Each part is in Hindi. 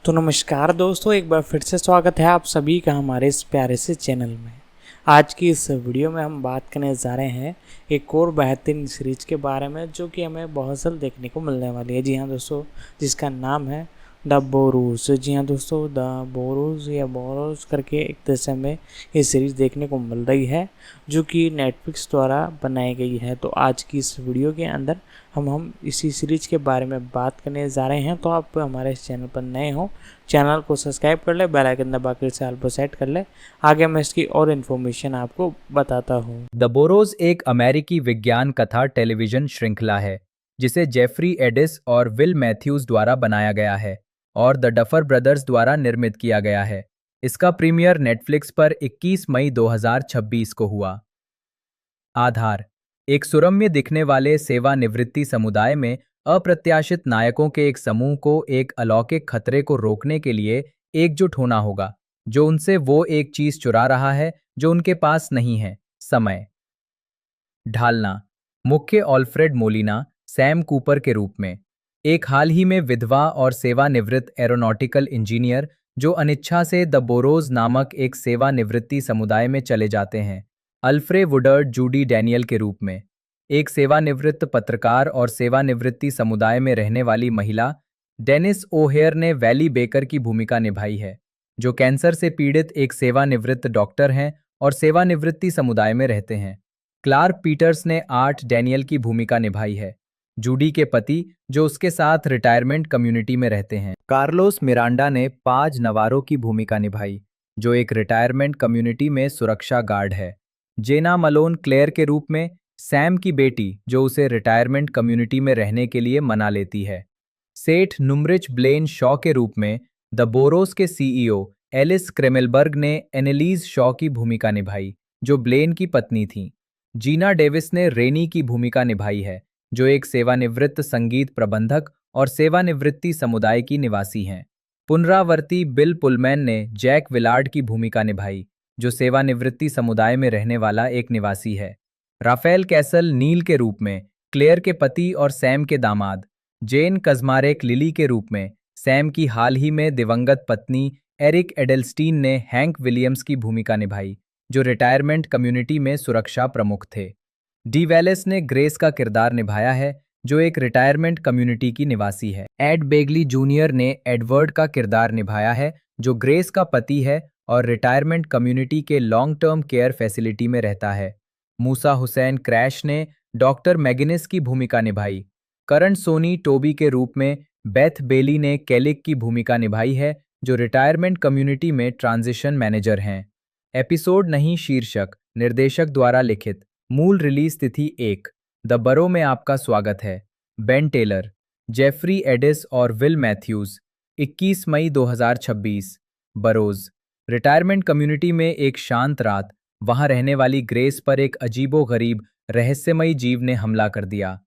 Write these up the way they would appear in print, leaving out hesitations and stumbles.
तो नमस्कार दोस्तों, एक बार फिर से स्वागत है आप सभी का हमारे इस प्यारे से चैनल में। आज की इस वीडियो में हम बात करने जा रहे हैं एक और बेहतरीन सीरीज के बारे में जो कि हमें बहुत जल्द देखने को मिलने वाली है। जी हाँ दोस्तों, जिसका नाम है द बोरोज। जी हाँ दोस्तों, द बोरोज या बोरोज करके एक तरह में ये सीरीज़ देखने को मिल रही है जो कि नेटफ्लिक्स द्वारा बनाई गई है। तो आज की इस वीडियो के अंदर हम इसी सीरीज के बारे में बात करने जा रहे हैं। तो आप हमारे इस चैनल पर नए हो, चैनल को सब्सक्राइब कर ले, बेल आइकन दबा कर इसे ऑल पर सेट कर ले। आगे मैं इसकी और इन्फॉर्मेशन आपको बताता हूँ। द बोरोज एक अमेरिकी विज्ञान कथा टेलीविजन श्रृंखला है जिसे जेफरी एडिस और विल मैथ्यूज द्वारा बनाया गया है और द डफर ब्रदर्स द्वारा निर्मित किया गया है। इसका प्रीमियर नेटफ्लिक्स पर 21 मई 2026 को हुआ। आधार: एक सुरम्य दिखने वाले सेवानिवृत्ति समुदाय में अप्रत्याशित नायकों के एक समूह को एक अलौकिक खतरे को रोकने के लिए एकजुट होना होगा जो उनसे वो एक चीज चुरा रहा है जो उनके पास नहीं है: समय। ढालना: मुख्य ऑल्फ्रेड मोलिना सैम कूपर के रूप में, एक हाल ही में विधवा और सेवानिवृत्त एरोनॉटिकल इंजीनियर जो अनिच्छा से द बोरोज नामक एक सेवानिवृत्ति समुदाय में चले जाते हैं। अल्फ्रे वुडर्ड जूडी डैनियल के रूप में, एक सेवानिवृत्त पत्रकार और सेवानिवृत्ति समुदाय में रहने वाली महिला। डेनिस ओहेयर ने वैली बेकर की भूमिका निभाई है जो कैंसर से पीड़ित एक सेवानिवृत्त डॉक्टर हैं और सेवानिवृत्ति समुदाय में रहते हैं। क्लार्क पीटर्स ने आर्ट डैनियल की भूमिका निभाई है, जूडी के पति जो उसके साथ रिटायरमेंट कम्युनिटी में रहते हैं। कार्लोस मिरांडा ने पाज नवारो की भूमिका निभाई जो एक रिटायरमेंट कम्युनिटी में सुरक्षा गार्ड है। जेना मलोन क्लेयर के रूप में, सैम की बेटी जो उसे रिटायरमेंट कम्युनिटी में रहने के लिए मना लेती है। सेठ नुम्रिच ब्लेन शॉ के रूप में, द बोरोस के सीईओ एलिस क्रेमेलबर्ग ने एनेलीज शॉ की भूमिका निभाई जो ब्लेन की पत्नी थी। जीना डेविस ने रेनी की भूमिका निभाई है जो एक सेवानिवृत्त संगीत प्रबंधक और सेवानिवृत्ति समुदाय की निवासी हैं। पुनरावर्ती बिल पुलमैन ने जैक विलार्ड की भूमिका निभाई जो सेवानिवृत्ति समुदाय में रहने वाला एक निवासी है। राफेल कैसल नील के रूप में, क्लेयर के पति और सैम के दामाद। जेन कज़मारेक लिली के रूप में, सैम की हाल ही में दिवंगत पत्नी। एरिक एडेलस्टीन ने हैंक विलियम्स की भूमिका निभाई जो रिटायरमेंट कम्युनिटी में सुरक्षा प्रमुख थे। डी वेलेस ने ग्रेस का किरदार निभाया है जो एक रिटायरमेंट कम्युनिटी की निवासी है। एड बेगली जूनियर ने एडवर्ड का किरदार निभाया है जो ग्रेस का पति है और रिटायरमेंट कम्युनिटी के लॉन्ग टर्म केयर फैसिलिटी में रहता है। मूसा हुसैन क्रैश ने डॉक्टर मैगिनिस की भूमिका निभाई। करण सोनी टोबी के रूप में, बेथ बेली ने केलिक की भूमिका निभाई है जो रिटायरमेंट कम्युनिटी में ट्रांजिशन मैनेजर हैं। एपिसोड नहीं शीर्षक निर्देशक द्वारा लिखित, मूल रिलीज तिथि 1 द बरो में आपका स्वागत है। बेन टेलर, जेफरी एडिस और विल मैथ्यूज। 21 मई 2026। बरोज। रिटायरमेंट कम्युनिटी में एक शांत रात, वहां रहने वाली ग्रेस पर एक अजीबोगरीब रहस्यमयी जीव ने हमला कर दिया।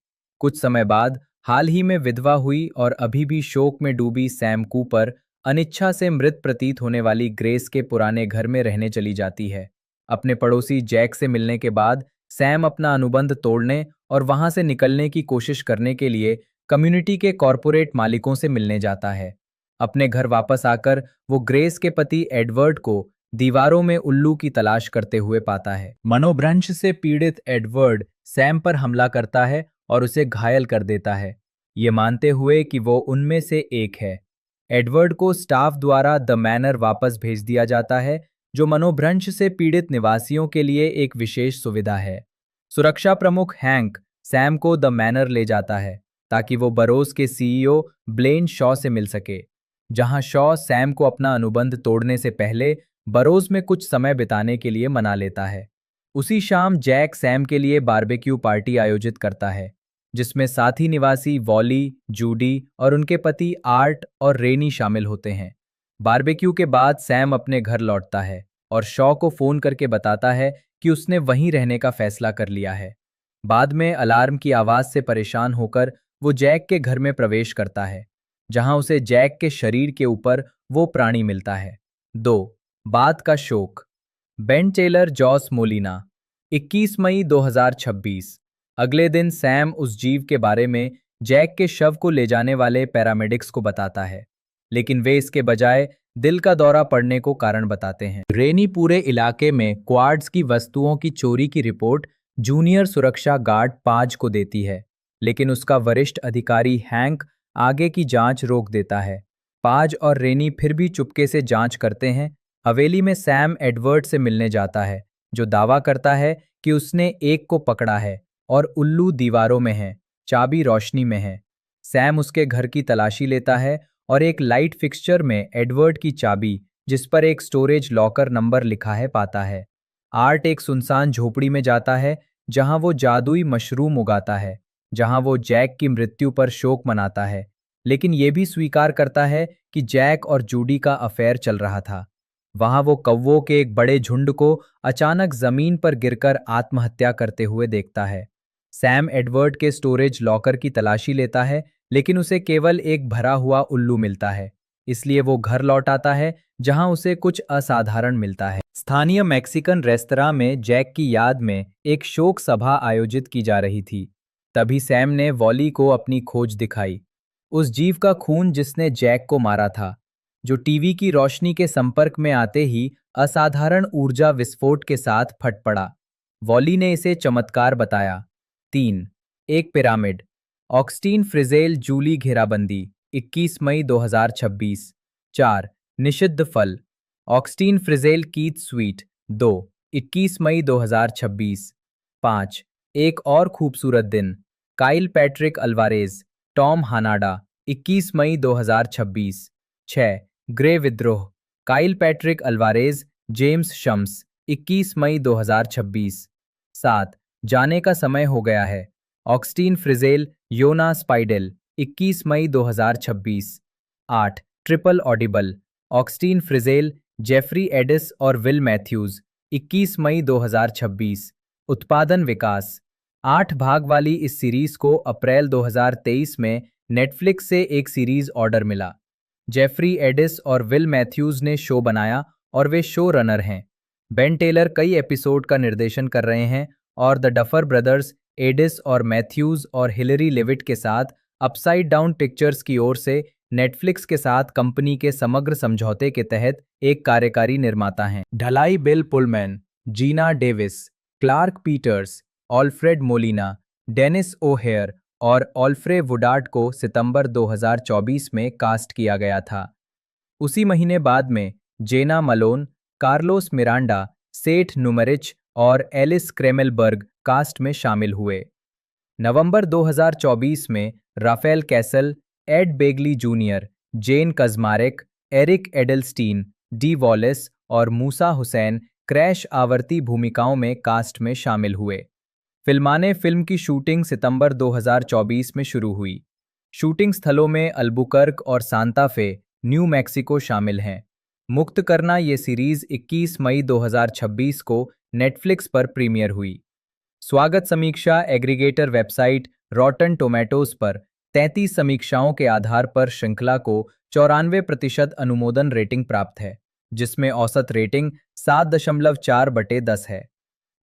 कुछ समय बाद हाल ही में विधवा हुई और अभी भी शोक में डूबी सैम कूपर अनिच्छा से मृत प्रतीत होने वाली ग्रेस के पुराने घर में रहने चली जाती है। अपने पड़ोसी जैक से मिलने के बाद सैम अपना अनुबंध तोड़ने और वहां से निकलने की कोशिश करने के लिए कम्युनिटी के कॉरपोरेट मालिकों से मिलने जाता है। अपने घर वापस आकर वो ग्रेस के पति एडवर्ड को दीवारों में उल्लू की तलाश करते हुए पाता है। मनोभ्रंश से पीड़ित एडवर्ड सैम पर हमला करता है और उसे घायल कर देता है, ये मानते हुए कि वो उनमें से एक है। एडवर्ड को स्टाफ द्वारा द मैनर वापस भेज दिया जाता है जो मनोभ्रंश से पीड़ित निवासियों के लिए एक विशेष सुविधा है। सुरक्षा प्रमुख हैंक सैम को द मैनर ले जाता है ताकि वो बरोस के सीईओ ब्लेन शॉ से मिल सके, जहां शॉ सैम को अपना अनुबंध तोड़ने से पहले बरोस में कुछ समय बिताने के लिए मना लेता है। उसी शाम जैक सैम के लिए बारबेक्यू पार्टी आयोजित करता है जिसमें साथी निवासी वॉली, जूडी और उनके पति आर्ट और रेनी शामिल होते हैं। बारबेक्यू के बाद सैम अपने घर लौटता है और शॉ को फोन करके बताता है कि उसने वहीं रहने का फैसला कर लिया है। बाद में अलार्म की आवाज से परेशान होकर वो जैक के घर में प्रवेश करता है, जहां उसे जैक के शरीर के ऊपर वो प्राणी मिलता है। 2 बात का शोक। Ben Taylor Jos Molina. 21 मई 2026। अगले दिन सैम उस जीव के बारे में जैक के शव को ले जाने वाले पैरामेडिक्स को बताता है, लेकिन वे इसके बजाय दिल का दौरा पड़ने को कारण बताते हैं। रेनी पूरे इलाके में क्वार्ट्ज की वस्तुओं की चोरी की रिपोर्ट जूनियर सुरक्षा गार्ड पाज को देती है, लेकिन उसका वरिष्ठ अधिकारी हैंक आगे की जांच रोक देता है। पाज और रेनी फिर भी चुपके से जांच करते हैं। हवेली में सैम एडवर्ड से मिलने जाता है, जो दावा करता है कि उसने एक को पकड़ा है और उल्लू दीवारों में है, चाबी रोशनी में है। सैम उसके घर की तलाशी लेता है और एक लाइट फिक्सचर में एडवर्ड की चाबी, जिस पर एक स्टोरेज लॉकर नंबर लिखा है, पाता है। आर्ट एक सुनसान झोपड़ी में जाता है जहां वो जादुई मशरूम उगाता है, जहां वो जैक की मृत्यु पर शोक मनाता है, लेकिन ये भी स्वीकार करता है कि जैक और जूडी का अफेयर चल रहा था। वहां वो कौवों के एक बड़े झुंड को अचानक जमीन पर गिरकर आत्महत्या करते हुए देखता है। सैम एडवर्ड के स्टोरेज लॉकर की तलाशी लेता है, लेकिन उसे केवल एक भरा हुआ उल्लू मिलता है। इसलिए वो घर लौट आता है, जहां उसे कुछ असाधारण मिलता है। स्थानीय मैक्सिकन रेस्तरां में जैक की याद में एक शोक सभा आयोजित की जा रही थी। तभी सैम ने वॉली को अपनी खोज दिखाई, उस जीव का खून जिसने जैक को मारा था, जो टीवी की रोशनी के संपर्क में आते ही असाधारण ऊर्जा विस्फोट के साथ फट पड़ा। वॉली ने इसे चमत्कार बताया। 3. एक पिरामिड। ऑक्सटीन फ्रिजेल जूली घेराबंदी 21 मई 2026। 4. निषिद्ध फल। ऑक्सटीन फ्रिजेल कीथ स्वीट 2 21 मई 2026। 5. एक और खूबसूरत दिन। काइल पैट्रिक अल्वारेज टॉम हानाडा 21 मई 2026। 6. ग्रे विद्रोह। Kyle Patrick Alvarez James Shams 21 मई 2026। 7. जाने का समय हो गया है। ऑक्सटीन फ्रिजेल योना स्पाइडेल 21 मई 2026। 8. Triple audible. Augustine Frizzell Jeffrey Addis और विल मैथ्यूज 21 मई 2026। उत्पादन विकास। 8 भाग वाली इस सीरीज को अप्रैल 2023 में नेटफ्लिक्स से एक सीरीज ऑर्डर मिला। जेफरी एडिस और विल मैथ्यूज ने शो बनाया और वे शो रनर हैं। बेन टेलर कई एपिसोड का निर्देशन कर रहे हैं और द डफर ब्रदर्स एडिस और मैथ्यूज और हिलरी लेविट के साथ अपसाइड डाउन पिक्चर्स की ओर से नेटफ्लिक्स के साथ कंपनी के समग्र समझौते के तहत एक कार्यकारी निर्माता हैं। ढलाई Bill Pullman, Geena Davis, Clarke Peters, Alfred Molina, Dennis O'Hare और ऑल्फ्रे वुडार्ट को सितंबर 2024 में कास्ट किया गया था। उसी महीने बाद में जेना मलोन, कार्लोस मिरांडा, सेठ नुमरिच और एलिस क्रेमेलबर्ग कास्ट में शामिल हुए। नवंबर 2024 में Rafael Casal, Ed Begley Junior, Jane Kaczmarek, Eric Edelstein, Dee Wallace और मूसा हुसैन क्रैश आवर्ती भूमिकाओं में कास्ट में शामिल हुए। फिल्म की शूटिंग सितंबर 2024 में शुरू हुई। शूटिंग स्थलों में अल्बुकर्क और सांता फे, न्यू मैक्सिको शामिल हैं। मुक्त करना ये सीरीज 21 मई 2026 को नेटफ्लिक्स पर प्रीमियर हुई। स्वागत समीक्षा एग्रीगेटर वेबसाइट रॉटन टोमेटोज पर 33 समीक्षाओं के आधार पर श्रृंखला को 94% अनुमोदन रेटिंग प्राप्त है, जिसमें औसत रेटिंग 7.4/10 है।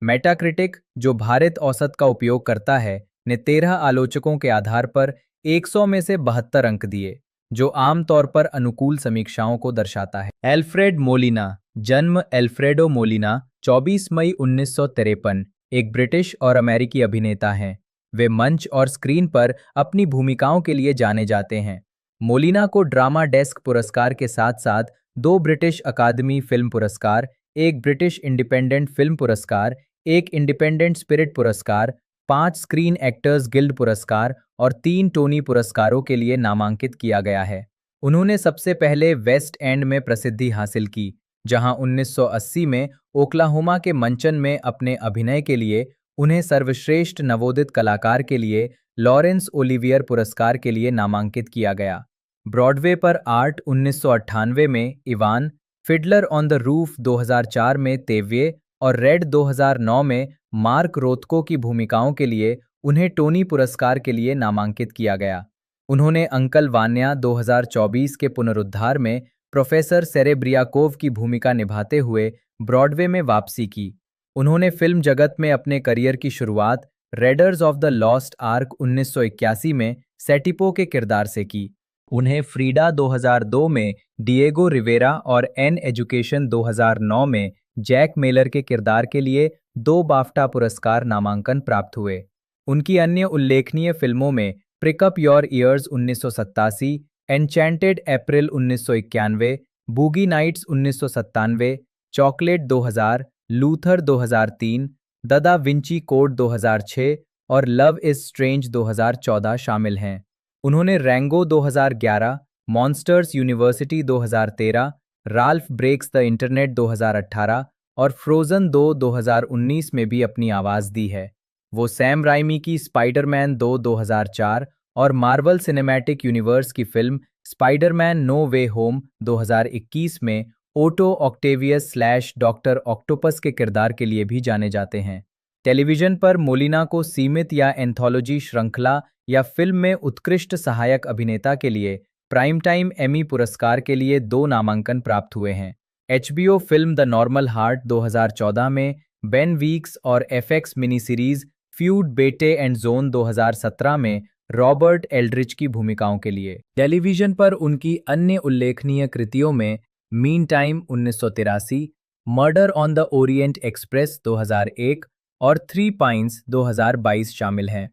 मेटाक्रिटिक, जो भारत औसत का उपयोग करता है, ने 13 आलोचकों के आधार पर 100 में से 72 अंक दिए, जो आमतौर पर अनुकूल समीक्षाओं को दर्शाता है। एल्फ्रेड मोलिना, जन्म एल्फ्रेडो मोलिना 24 मई 1953, एक ब्रिटिश और अमेरिकी अभिनेता हैं। वे मंच और स्क्रीन पर अपनी भूमिकाओं के लिए जाने जाते हैं। मोलिना को ड्रामा डेस्क पुरस्कार के साथ साथ 2 ब्रिटिश अकादमी फिल्म पुरस्कार, 1 ब्रिटिश इंडिपेंडेंट फिल्म पुरस्कार, 1 इंडिपेंडेंट स्पिरिट पुरस्कार, 5 स्क्रीन एक्टर्स गिल्ड पुरस्कार और 3 टोनी पुरस्कारों के लिए नामांकित किया गया है। उन्होंने सबसे पहले वेस्ट एंड में प्रसिद्धि हासिल की, जहां 1980 में ओक्लाहोमा के मंचन में अपने अभिनय के लिए उन्हें सर्वश्रेष्ठ नवोदित कलाकार के लिए लॉरेंस ओलिवियर पुरस्कार के लिए नामांकित किया गया। ब्रॉडवे पर आर्ट 1998 में Ivan, Fiddler on the roof 2004 में तेव्ये और रेड 2009 में मार्क रोथको की भूमिकाओं के लिए उन्हें टोनी पुरस्कार के लिए नामांकित किया गया। उन्होंने अंकल वान्या 2024 के पुनरुद्धार में प्रोफेसर सेरेब्रियाकोव की भूमिका निभाते हुए ब्रॉडवे में वापसी की। उन्होंने फिल्म जगत में अपने करियर की शुरुआत readers of the Lost arc 1981 में सेटिपो के किरदार से की। उन्हें फ्रीडा 2002 में डिएगो रिवेरा और एन एजुकेशन 2009 में जैक मेलर के किरदार के लिए 2 बाफ्टा पुरस्कार नामांकन प्राप्त हुए। उनकी अन्य उल्लेखनीय फिल्मों में prick up your ears 1987, enchanted April 1991, boogie nights 1997, chocolat 2000, Luther 2003, the Da Vinci code 2006 और लव इज स्ट्रेंज 2014 शामिल हैं। उन्होंने Rango 2011, monsters university 2013, Ralph breaks the internet 2018 और फ्रोजन 2 2019 में भी अपनी आवाज़ दी है। वो सैम राइमी की स्पाइडरमैन 2 2004 और मार्वल सिनेमैटिक यूनिवर्स की फिल्म स्पाइडरमैन नो वे होम 2021 में Otto Octavius slash doctor octopus के किरदार के लिए भी जाने जाते हैं। टेलीविजन पर मोलिना को सीमित या एंथोलॉजी श्रृंखला या फिल्म में उत्कृष्ट सहायक अभिनेता के लिए प्राइम टाइम एमी पुरस्कार के लिए 2 नामांकन प्राप्त हुए हैं। HBO film the normal heart 2014 में बेन वीक्स और FX mini series Feud Bette and zone 2017 में रॉबर्ट एल्ड्रिच की भूमिकाओं के लिए। टेलीविजन पर उनकी अन्य उल्लेखनीय कृतियों में mean time 1983, murder on the Orient express 2001 और 3 पाइन्स 2022 शामिल हैं।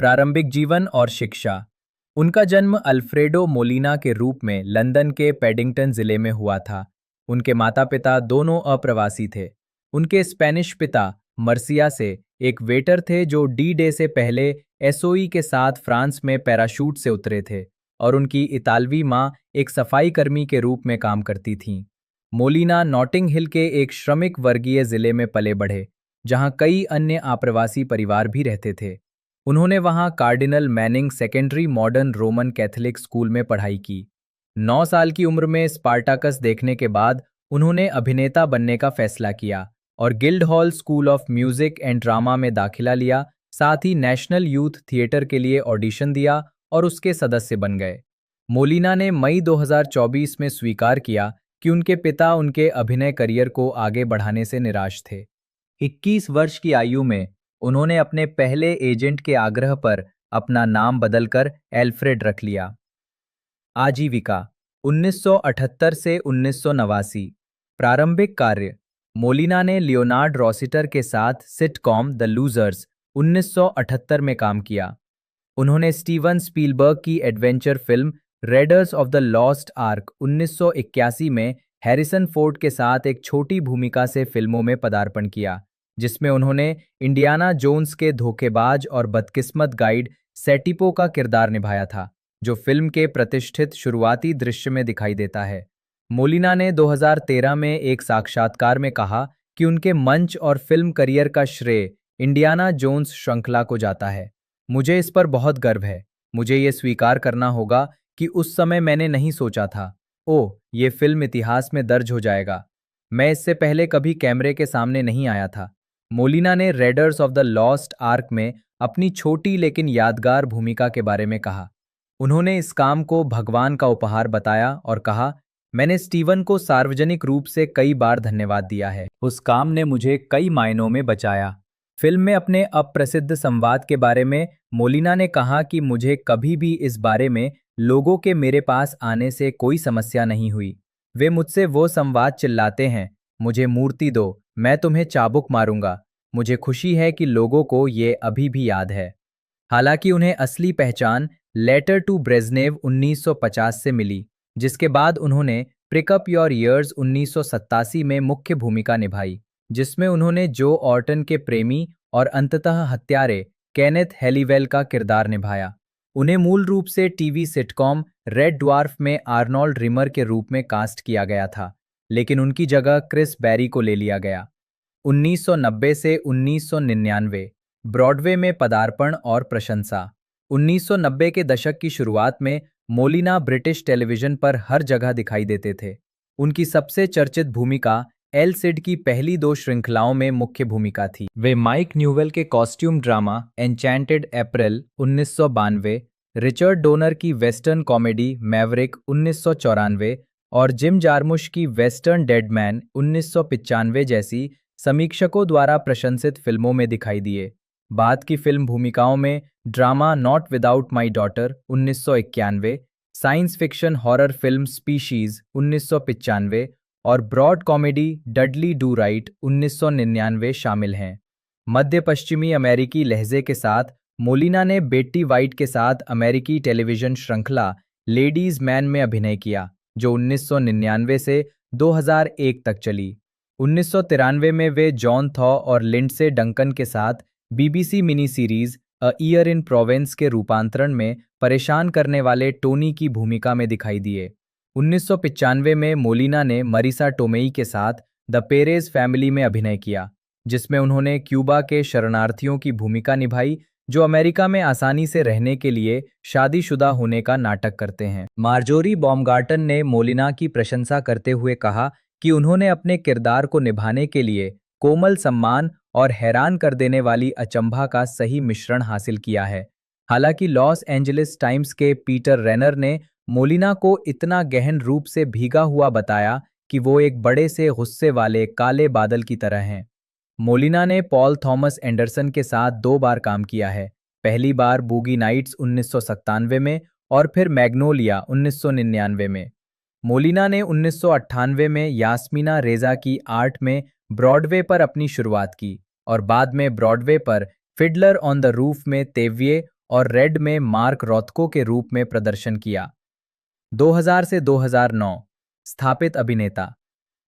प्रारंभिक जीवन और शिक्षा। उनका जन्म अल्फ्रेडो मोलिना के रूप में लंदन के पेडिंगटन जिले में हुआ था। उनके माता पिता दोनों अप्रवासी थे। उनके स्पेनिश पिता मर्सिया से एक वेटर थे जो डी डे से पहले एसओई के साथ फ्रांस में पैराशूट से उतरे थे, और उनकी इतालवी माँ एक सफाई कर्मी के रूप में काम करती थीं। मोलिना नॉटिंग हिल के एक श्रमिक वर्गीय जिले में पले बढ़े, जहां कई अन्य आप्रवासी परिवार भी रहते थे। उन्होंने वहां cardinal Manning secondary modern Roman Catholic school में पढ़ाई की। 9 साल की उम्र में स्पार्टाकस देखने के बाद उन्होंने अभिनेता बनने का फैसला किया और Guildhall school of music and drama में दाखिला लिया। साथ ही नेशनल यूथ थिएटर के लिए ऑडिशन दिया और उसके सदस्य बन गए। मोलिना ने मई 2024 में स्वीकार किया कि उनके पिता उनके अभिनय करियर को आगे बढ़ाने से निराश थे। 21 वर्ष की आयु में उन्होंने अपने पहले एजेंट के आग्रह पर अपना नाम बदलकर एल्फ्रेड रख लिया। आजीविका 1978 से 1989। प्रारंभिक कार्य। मोलिना ने लियोनार्ड रॉसिटर के साथ सिटकॉम द लूजर्स 1978 में काम किया। उन्होंने स्टीवन स्पीलबर्ग की adventure film readers of the Lost arc 1981 में हैरिसन फोर्ड के साथ एक छोटी भूमिका से फिल्मों में पदार्पण किया, जिसमें उन्होंने इंडियाना जोन्स के धोखेबाज और बदकिस्मत गाइड सेटिपो का किरदार निभाया था, जो फिल्म के प्रतिष्ठित शुरुआती दृश्य में दिखाई देता है। मोलिना ने 2013 में एक साक्षात्कार में कहा कि उनके मंच और फिल्म करियर का श्रेय इंडियाना जोन्स श्रृंखला को जाता है। मुझे इस पर बहुत गर्व है। मुझे ये स्वीकार करना होगा कि उस समय मैंने नहीं सोचा था, ओह, ये फिल्म इतिहास में दर्ज हो जाएगा। मैं इससे पहले कभी कैमरे के सामने नहीं आया था। मोलिना ने readers of the Lost arc में अपनी छोटी लेकिन यादगार भूमिका के बारे में कहा। उन्होंने इस काम को भगवान का उपहार बताया और कहा, मैंने स्टीवन को सार्वजनिक रूप से कई बार धन्यवाद दिया है। उस काम ने मुझे कई मायनों में बचाया। फिल्म में अपने अप्रसिद्ध संवाद के बारे में मोलिना ने कहा कि मुझे कभी भी इस बारे में लोगों के मेरे पास आने से कोई समस्या नहीं हुई। वे मुझसे वो संवाद चिल्लाते हैं, मुझे मूर्ति दो, मैं तुम्हें चाबुक मारूंगा। मुझे खुशी है कि लोगों को ये अभी भी याद है। हालांकि उन्हें असली पहचान लेटर टू ब्रेजनेव 1950 से मिली, जिसके बाद उन्होंने प्रिक अप योर ईयर्स 1987 में मुख्य भूमिका निभाई, जिसमें उन्होंने जो ऑर्टन के प्रेमी और अंततः हत्यारे केनेथ हेलीवेल का किरदार निभाया। उन्हें मूल रूप से टीवी सिटकॉम रेड ड्वार्फ में आर्नोल्ड रिमर के रूप में कास्ट किया गया था, लेकिन उनकी जगह क्रिस बैरी को ले लिया गया। 1990 से 1999 ब्रॉडवे में पदार्पण और प्रशंसा। 1990 के दशक की शुरुआत में मोलिना ब्रिटिश टेलीविजन पर हर जगह दिखाई देते थे। उनकी सबसे चर्चित भूमिका एल सिड की पहली 2 श्रृंखलाओं में मुख्य भूमिका थी। वे माइक न्यूवेल के कॉस्ट्यूम ड्रामा एन्चेंटेड अप्रैल 1992, रिचर्ड डोनर की वेस्टर्न कॉमेडी मैवरिक 1994 और जिम जार्मुश की वेस्टर्न डेड मैन 1995 जैसी समीक्षकों द्वारा प्रशंसित फिल्मों में दिखाई दिए। बाद की फिल्म भूमिकाओं में drama not without my daughter 1991, science fiction horror film species 1995 और broad comedy Dudley do right 1999 शामिल हैं। मध्य पश्चिमी अमेरिकी लहजे के साथ मोलिना ने बेट्टी वाइट के साथ अमेरिकी टेलीविजन श्रृंखला लेडीज मैन में अभिनय किया, जो 1999 से 2001 तक चली। 1993 में वे जॉन थॉ और लिंडसे डंकन के साथ BBC mini series a year in Provence के रूपांतरण में परेशान करने वाले टोनी की भूमिका में दिखाई दिए। 1995 में मोलिना ने मरीसा टोमेई के साथ द पेरेज फैमिली में अभिनय किया, जिसमें उन्होंने क्यूबा के शरणार्थियों की भूमिका निभाई जो अमेरिका में आसानी से रहने के लिए शादीशुदा होने का नाटक करते हैं। मार्जोरी बॉमगार्टन ने मोलिना की प्रशंसा करते हुए कहा कि उन्होंने अपने किरदार को निभाने के लिए कोमल सम्मान और हैरान कर देने वाली अचंभा का सही मिश्रण हासिल किया है। हालांकि लॉस एंजलिस टाइम्स के पीटर रेनर ने मोलिना को इतना गहन रूप से भीगा हुआ बताया कि वो एक बड़े से गुस्से वाले काले बादल की तरह हैं। मोलिना ने पॉल थॉमस एंडरसन के साथ 2 बार काम किया है, पहली बार बूगी नाइट्स 1997 में और फिर मैग्नोलिया 1999 में। मोलिना ने 1998 में यास्मीना रेजा की आर्ट में ब्रॉडवे पर अपनी शुरुआत की और बाद में ब्रॉडवे पर फिडलर ऑन द रूफ में तेव्ये और रेड में मार्क रॉथको के रूप में प्रदर्शन किया। 2000 से 2009 स्थापित अभिनेता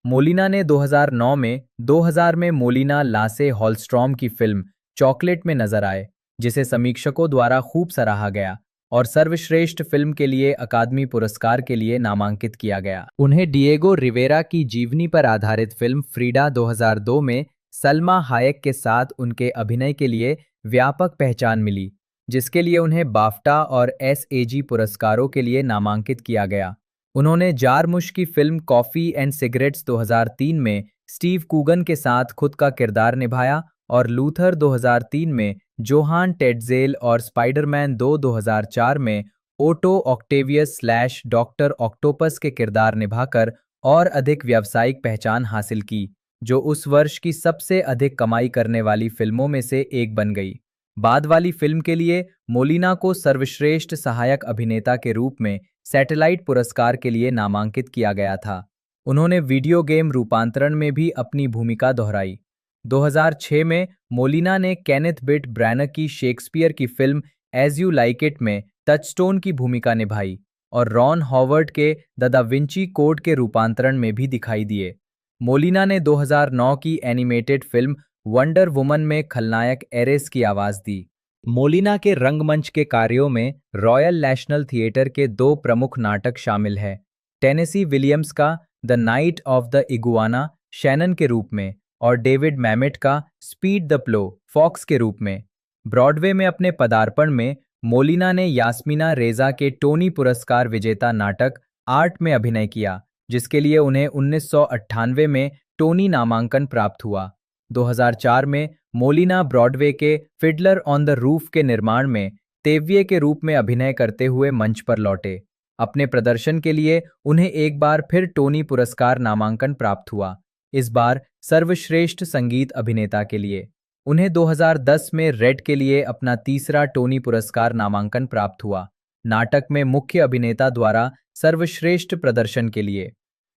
मोलिना ने 2000 में मोलिना लासे हॉलस्ट्रॉम की फिल्म चॉकलेट में नजर आए, जिसे समीक्षकों द्वारा खूब सराहा गया और सर्वश्रेष्ठ फिल्म के लिए अकादमी पुरस्कार के लिए नामांकित किया गया। उन्हें डिएगो रिवेरा की जीवनी पर आधारित फिल्म फ्रीडा 2002 में सल्मा हायक के साथ उनके अभिनय के लिए व्यापक पहचान मिली, जिसके लिए उन्हें बाफ्टा और एसएजी पुरस्कारों के लिए नामांकित किया गया। उन्होंने जारमुश की फिल्म कॉफी एंड सिगरेट्स 2003 में स्टीव कूगन के साथ खुद का किरदार निभाया और लूथर 2003 में जोहान टेडजेल और स्पाइडरमैन 2 2004 में ओटो ऑक्टेवियस / डॉक्टर ऑक्टोपस के किरदार निभाकर और अधिक व्यावसायिक पहचान हासिल की, जो उस वर्ष की सबसे अधिक कमाई करने वाली फिल्मों में से एक बन गई। बाद वाली फिल्म के लिए मोलिना को सर्वश्रेष्ठ सहायक अभिनेता के रूप में सैटेलाइट पुरस्कार के लिए नामांकित किया गया था। उन्होंने वीडियो गेम रूपांतरण में भी अपनी भूमिका दोहराई। 2006 में मोलिना ने केनेथ बिट ब्रैनक की शेक्सपियर की film as you like it में टचस्टोन की भूमिका निभाई और रॉन हॉवर्ड के द दा विंची कोड के रूपांतरण में भी दिखाई दिए। मोलिना ने 2009 की एनिमेटेड फिल्म वंडर वुमन में खलनायक एरेस की आवाज दी। मोलिना के रंगमंच के कार्यों में रॉयल नेशनल थिएटर के 2 प्रमुख नाटक शामिल हैं, टेनेसी विलियम्स का the night of the iguana Shannon के रूप में और डेविड मैमेट का स्पीड द प्लो फॉक्स के रूप में। ब्रॉडवे में अपने पदार्पण में मोलिना ने यास्मीना रेजा के टोनी पुरस्कार विजेता नाटक आर्ट में अभिनय किया, जिसके लिए उन्हें 1998 में टोनी नामांकन प्राप्त हुआ। 2004 में मोलिना ब्रॉडवे के फिडलर ऑन द रूफ के निर्माण में तेव्ये के रूप में अभिनय करते हुए मंच पर लौटे। अपने प्रदर्शन के लिए उन्हें एक बार फिर टोनी पुरस्कार नामांकन प्राप्त हुआ, इस बार सर्वश्रेष्ठ संगीत अभिनेता के लिए। उन्हें 2010 में रेड के लिए अपना तीसरा टोनी पुरस्कार नामांकन प्राप्त हुआ, नाटक में मुख्य अभिनेता द्वारा सर्वश्रेष्ठ प्रदर्शन के लिए।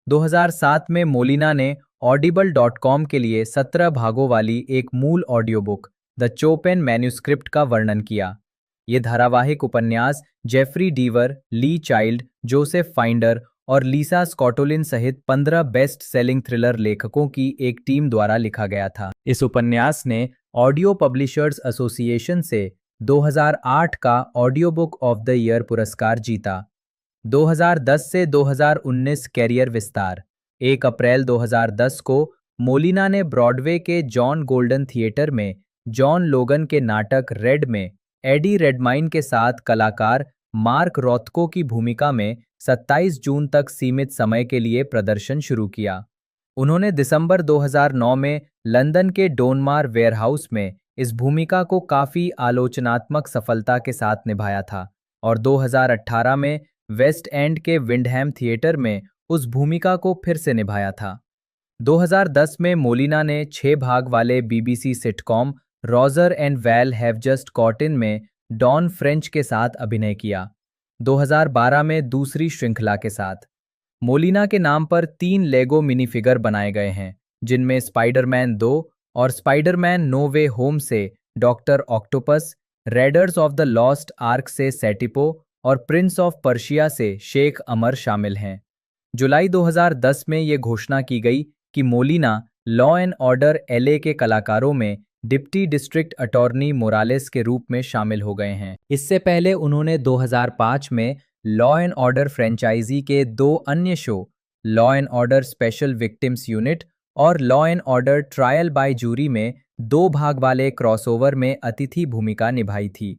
2007 में मोलिना ने audible.com के लिए 17 भागों वाली एक मूल ऑडियो बुक द चोपेन मैन्यूस्क्रिप्ट का वर्णन किया। ये धारावाहिक उपन्यास जेफरी डीवर, ली चाइल्ड, जोसेफ फाइंडर और लीसा स्कॉटोलिन सहित 15 बेस्ट सेलिंग थ्रिलर लेखकों की एक टीम द्वारा लिखा गया था। इस उपन्यास ने ऑडियो पब्लिशर्स एसोसिएशन से 2008 का audio book of the year पुरस्कार जीता। 2010 से 2019 कैरियर विस्तार। 1 अप्रैल 2010 को मोलिना ने ब्रॉडवे के जॉन गोल्डन थिएटर में जॉन लोगन के नाटक रेड में एडी रेडमाइन के साथ कलाकार मार्क रॉथको की भूमिका में 27 जून तक सीमित समय के लिए प्रदर्शन शुरू किया। उन्होंने दिसंबर 2009 में लंदन के डोनमार वेयरहाउस में इस भूमिका को काफी आलोचनात्मक सफलता के साथ निभाया था और 2018 में वेस्ट एंड के विंडहैम थिएटर में उस भूमिका को फिर से निभाया था। 2010 में मोलिना ने 6 भाग वाले BBC sitcom Roger and Val have just got in में डॉन फ्रेंच के साथ अभिनय किया। 2012 में दूसरी श्रृंखला के साथ। मोलिना के नाम पर 3 लेगो मिनी फिगर बनाए गए हैं, जिनमें स्पाइडरमैन 2 और स्पाइडरमैन नो वे होम से doctor octopus, readers of the Lost arc से सेटिपो और प्रिंस ऑफ पर्शिया से शेख अमर शामिल हैं। जुलाई 2010 में ये घोषणा की गई कि Molina law and order LA के कलाकारों में डिप्टी डिस्ट्रिक्ट अटॉर्नी मोरालेस के रूप में शामिल हो गए हैं। इससे पहले उन्होंने 2005 में लॉ एंड ऑर्डर फ्रेंचाइजी के 2 अन्य show, Law and Order Special Victims Unit और Law and Order Trial by Jury में 2 भाग वाले क्रॉसओवर में अतिथि भूमिका निभाई थी।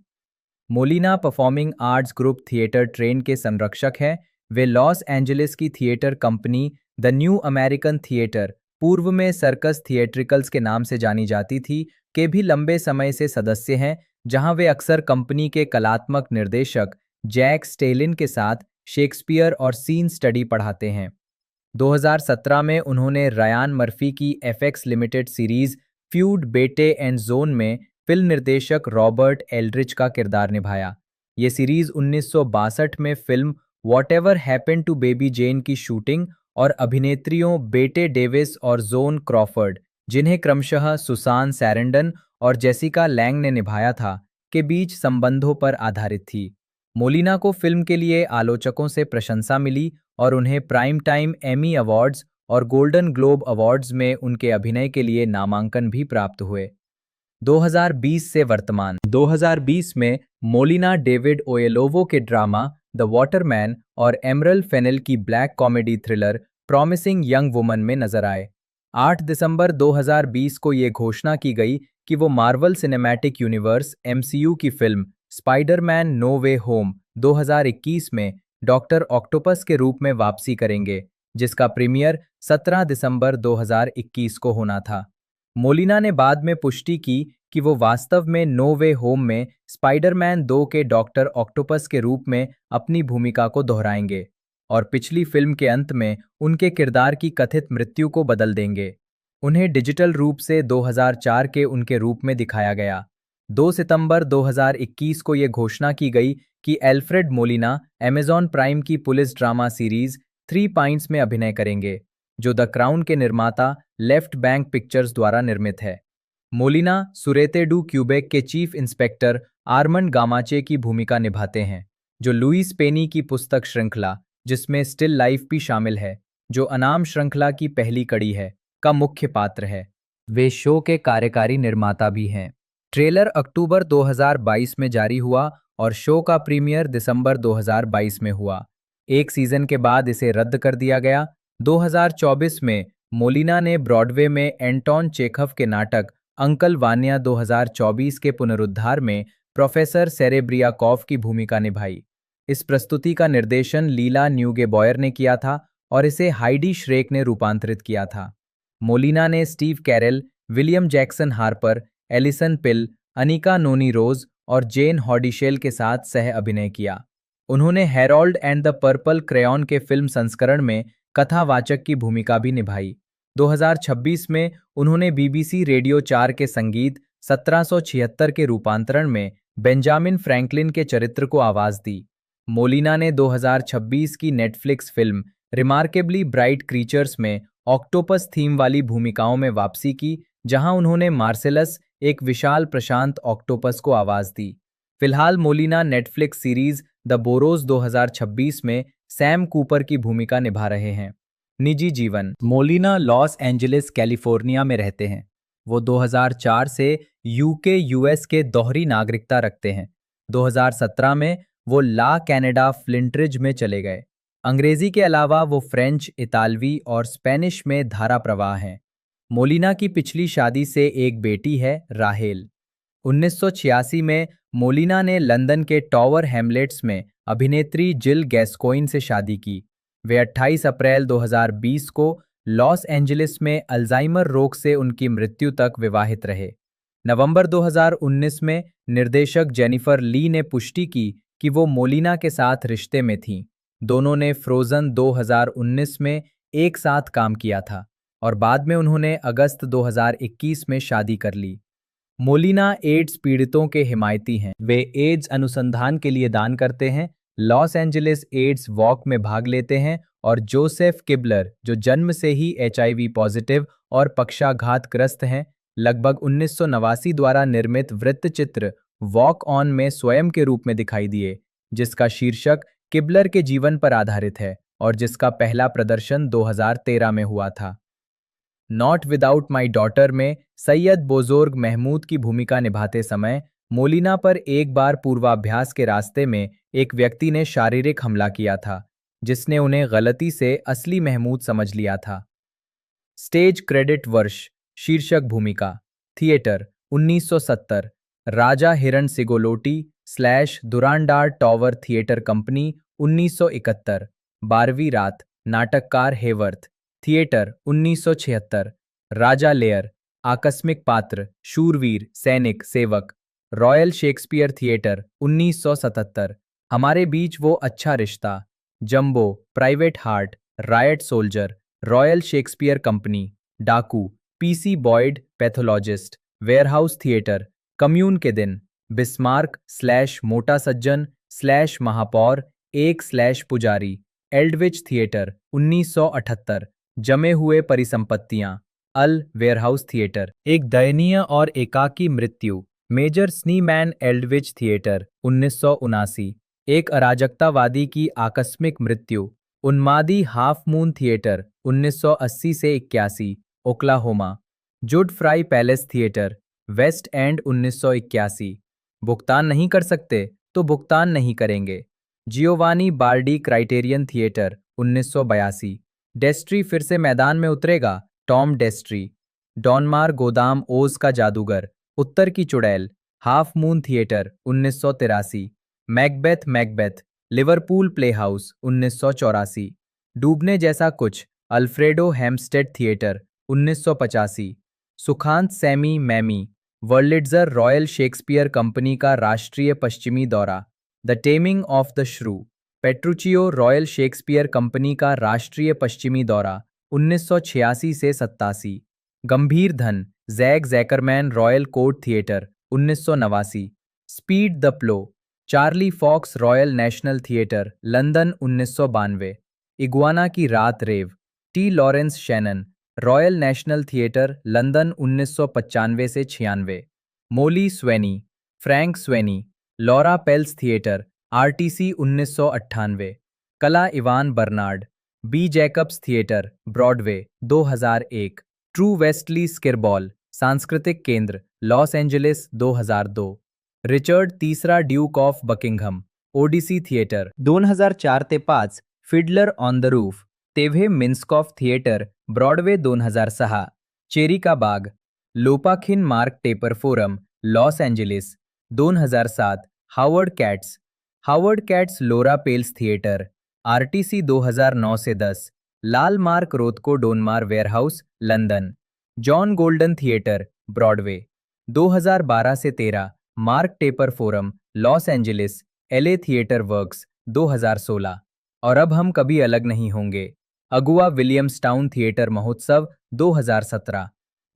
Molina performing arts group theatre train के संरक्षक हैं। वे लॉस एंजलिस की theatre company the new American theatre, पूर्व में सर्कस थिएट्रिकल्स के नाम से जानी जाती थी, के भी लंबे समय से सदस्य हैं, जहां वे अक्सर कंपनी के कलात्मक निर्देशक जैक स्टेलिन के साथ शेक्सपियर और सीन स्टडी पढ़ाते हैं। 2017 में उन्होंने रयान मर्फी की FX limited series Feud Bette and Joan में फिल्म निर्देशक रॉबर्ट एल्ड्रिच का किरदार निभाया। ये सीरीज 1962 में film whatever happened to Baby Jane की शूटिंग और अभिनेत्रियों बेटे डेविस और जोन क्रॉफर्ड, जिन्हें क्रमशः सुसान सैरेंडन और जेसिका लैंग ने निभाया था, के बीच संबंधों पर आधारित थी। मोलिना को फिल्म के लिए आलोचकों से प्रशंसा मिली और उन्हें प्राइम टाइम एमी अवार्ड्स और गोल्डन ग्लोब अवार्ड्स में उनके अभिनय के लिए नामांकन भी प्राप्त हुए। 2020 से वर्तमान। 2020 में मोलिना डेविड ओयेलोवो के ड्रामा द वाटरमैन और एमरल फेनेल की black comedy thriller promising young woman में नजर आए। 8 दिसंबर 2020 को ये घोषणा की गई कि वो मार्वल सिनेमैटिक यूनिवर्स एमसीयू की फिल्म स्पाइडरमैन नो वे होम 2021 में डॉक्टर ऑक्टोपस के रूप में वापसी करेंगे, जिसका प्रीमियर 17 दिसंबर 2021 को होना था। मोलिना ने बाद में पुष्टि की कि वो वास्तव में नो वे होम में स्पाइडरमैन 2 के डॉक्टर ऑक्टोपस के रूप में अपनी भूमिका को दोहराएंगे और पिछली फिल्म के अंत में उनके किरदार की कथित मृत्यु को बदल देंगे। उन्हें डिजिटल रूप से 2004 के उनके रूप में दिखाया गया। 2 सितंबर 2021 को ये घोषणा की गई कि एल्फ्रेड मोलिना अमेज़न प्राइम की पुलिस ड्रामा सीरीज 3 पॉइंट्स में अभिनय करेंगे, जो द क्राउन के निर्माता लेफ्ट बैंक पिक्चर्स द्वारा निर्मित है। मोलिना सुरेते डू क्यूबेक के चीफ इंस्पेक्टर आर्मंड गामाचे की भूमिका निभाते हैं, जो लुइस पेनी की पुस्तक श्रृंखला, जिसमें स्टिल लाइफ भी शामिल है, जो अनाम श्रृंखला की पहली कड़ी है, का मुख्य पात्र है। वे शो के कार्यकारी निर्माता भी हैं। ट्रेलर अक्टूबर 2022 में जारी हुआ और शो का प्रीमियर दिसंबर 2022 में हुआ। एक सीजन के बाद इसे रद्द कर दिया गया। 2024 में मोलिना ने ब्रॉडवे में एंटोन चेखव के नाटक अंकल वान्या 2024 के पुनरुद्धार में प्रोफेसर सेरेब्रियाकॉव की भूमिका निभाई। इस प्रस्तुति का निर्देशन लीला न्यूगेबॉयर ने किया था और इसे हाइडी श्रेक ने रूपांतरित किया था। मोलिना ने Steve Carell, William Jackson Harper, Allison Pill, Anika Noni Rose और जेन हॉडिशेल के साथ सह अभिनय किया। उन्होंने Harold and the Purple Crayon के फिल्म संस्करण में कथावाचक की भूमिका भी निभाई। 2026 में उन्होंने बीबीसी रेडियो 4 के संगीत 1776 के रूपांतरण में बेंजामिन फ्रैंकलिन के चरित्र को आवाज दी। मोलिना ने 2026 की Netflix film remarkably bright creatures में ऑक्टोपस थीम वाली भूमिकाओं में वापसी की, जहां उन्होंने मार्सेलस, एक विशाल प्रशांत ऑक्टोपस को आवाज दी। फिलहाल Molina Netflix series the borrows 2026 में सैम कूपर की भूमिका निभा रहे हैं। निजी जीवन। मोलिना लॉस एंजलिस कैलिफोर्निया में रहते हैं। वो 2004 से यूके यूएस के दोहरी नागरिकता रखते हैं। 2017 में वो ला कनाडा फ्लिंटरिज में चले गए। अंग्रेजी के अलावा वो फ्रेंच, इतालवी और स्पेनिश में धारा प्रवाह हैं। मोलिना की पिछली शादी से एक बेटी है, राहेल। 1986 में मोलिना ने लंदन के टॉवर हैमलेट्स में अभिनेत्री जिल गैस्कोइन से शादी की। वे 28 अप्रैल 2020 को लॉस एंजलिस में अल्जाइमर रोग से उनकी मृत्यु तक विवाहित रहे। नवंबर 2019 में निर्देशक जेनिफर ली ने पुष्टि की कि वो मोलिना के साथ रिश्ते में थीं। दोनों ने फ्रोजन 2019 में एक साथ काम किया था और बाद में उन्होंने अगस्त 2021 में शादी कर ली। मोलिना एड्स पीड़ितों के हिमायती हैं। वे एड्स अनुसंधान के लिए दान करते हैं लॉस एंजलिस एड्स वॉक में भाग लेते हैं और जोसेफ किबलर, जो जन्म से ही एचआईवी पॉजिटिव और पक्षाघातग्रस्त हैं, लगभग 1989 द्वारा निर्मित वृत्तचित्र वॉक ऑन में स्वयं के रूप में दिखाई दिए, जिसका शीर्षक किबलर के जीवन पर आधारित है और जिसका पहला प्रदर्शन 2013 में हुआ था। नॉट विदाउट माई डॉटर में सैयद बोजोर्ग महमूद की भूमिका निभाते समय मोलिना पर एक बार पूर्वाभ्यास के रास्ते में एक व्यक्ति ने शारीरिक हमला किया था, जिसने उन्हें गलती से असली महमूद समझ लिया था। स्टेज क्रेडिट वर्ष शीर्षक भूमिका थिएटर 1970 राजा हिरण सिगोलोटी स्लैश दुरानडार टॉवर थिएटर कंपनी 1971 12वीं रात नाटककार हेवर्थ थिएटर 1976 राजा लेयर आकस्मिक पात्र शूरवीर सैनिक सेवक रॉयल शेक्सपियर थिएटर 1977 हमारे बीच वो अच्छा रिश्ता jumbo private Hart riot soldier Royal Shakespeare Company डाकू PC Boyd pathologist Warehouse Theatre commune के दिन बिस्मार्क स्लैश मोटा सज्जन स्लैश महापौर एक स्लैश पुजारी एल्डविच थिएटर 1978 जमे हुए परिसंपत्तियां अल वेयरहाउस थिएटर एक दयनीय और एकाकी मृत्यु मेजर स्नीमैन एल्डविच थिएटर 1979 एक अराजकतावादी की आकस्मिक मृत्यु उन्मादी हाफ मून थिएटर 1980 से 81 Oklahoma Jud Fry Palace theatre West End 1981 भुगतान नहीं कर सकते तो भुगतान नहीं करेंगे Giovanni Bardi Criterion theatre 1982 Destry फिर से मैदान में उतरेगा टॉम डेस्ट्री डॉनमार गोदाम ओज का जादूगर उत्तर की चुड़ैल Half Moon Theatre 1983 Macbeth Liverpool Playhouse 1984 डूबने जैसा कुछ अल्फ्रेडो हेम्स्टेड थिएटर 1985 सुखांत Sammy Mamie Wurlitzer Royal Shakespeare Company का राष्ट्रीय पश्चिमी दौरा द टेमिंग ऑफ द श्रू पेट्रुचियो रॉयल शेक्सपियर कंपनी का राष्ट्रीय पश्चिमी दौरा 1986 से 87 गंभीर धन Jack Jackerman Royal Court Theatre 1989 Speed the Plow Charlie Fox Royal National Theatre London 1992 iguana की रात Rev T Lawrence Shannon Royal National Theatre London 1995 से 96 Molly Sweeney Frank Sweeney Laura Pels Theatre RTC 1998 कला Ivan Bernard B Jacobs Theatre Broadway 2001 True West Lee Skirball सांस्कृतिक केंद्र लॉस एंजलिस 2002 रिचर्ड तीसरा Duke of Buckingham Odyssey Theatre 2004 ते 5 Fiddler on the roof Tevye Minskoff Theatre Broadway 2006 cherry का बाग Lopakhin Mark Taper Forum Los Angeles 2007 Howard Katz Laura Pels Theatre RTC 2009 से 10 लाल Mark Rothko Donmar Warehouse London John Golden Theatre Broadway 2012 से 13 Mark Taper Forum Los Angeles LA Theatre Works 2016 और अब हम कभी अलग नहीं होंगे अगुआ विलियम्सटाउन थिएटर महोत्सव 2017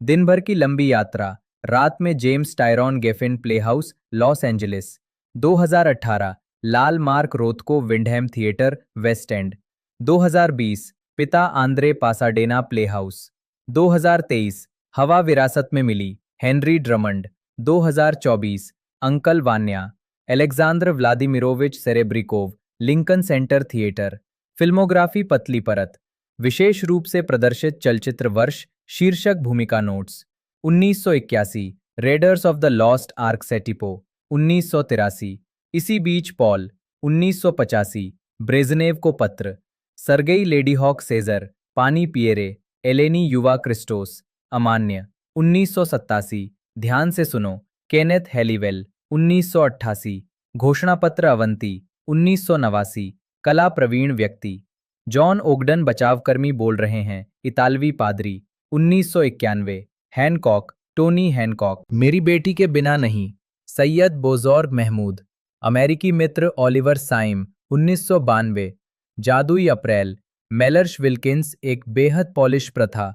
दिन भर की लंबी यात्रा रात में James Tyrone Geffen Playhouse Los Angeles 2018 लाल Mark Rothko Wyndham Theatre West End 2020 पिता आंद्रे पासाडेना प्लेहाउस 2023 हवा विरासत में मिली Henry Drummond 2024 uncle Vanya Aleksandr Vladimirovich Serebryakov Lincoln Center Theatre filmography पतली परत विशेष रूप से प्रदर्शित चलचित्र वर्ष शीर्षक भूमिका notes 1981 Raiders of the Lost Ark Satipo 1983 इसी बीच पॉल 1985 ब्रेजनेव को पत्र सरगेई लेडीहॉक सेजर पानी पिएरे एलेनी युवा क्रिस्टोस अमान्य 1987 ध्यान से सुनो केनेथ हेलीवेल 1988 घोषणापत्र अवंती 1989 कला प्रवीण व्यक्ति जॉन ओगडन बचावकर्मी बोल रहे हैं इतालवी पादरी 1991 हैनकॉक टोनी हैनकॉक मेरी बेटी के बिना नहीं सैयद बोजोर्ग महमूद अमेरिकी मित्र ऑलिवर साइम 1992 जादुई अप्रैल मेलर्श विल्किंस एक बेहद पॉलिश प्रथा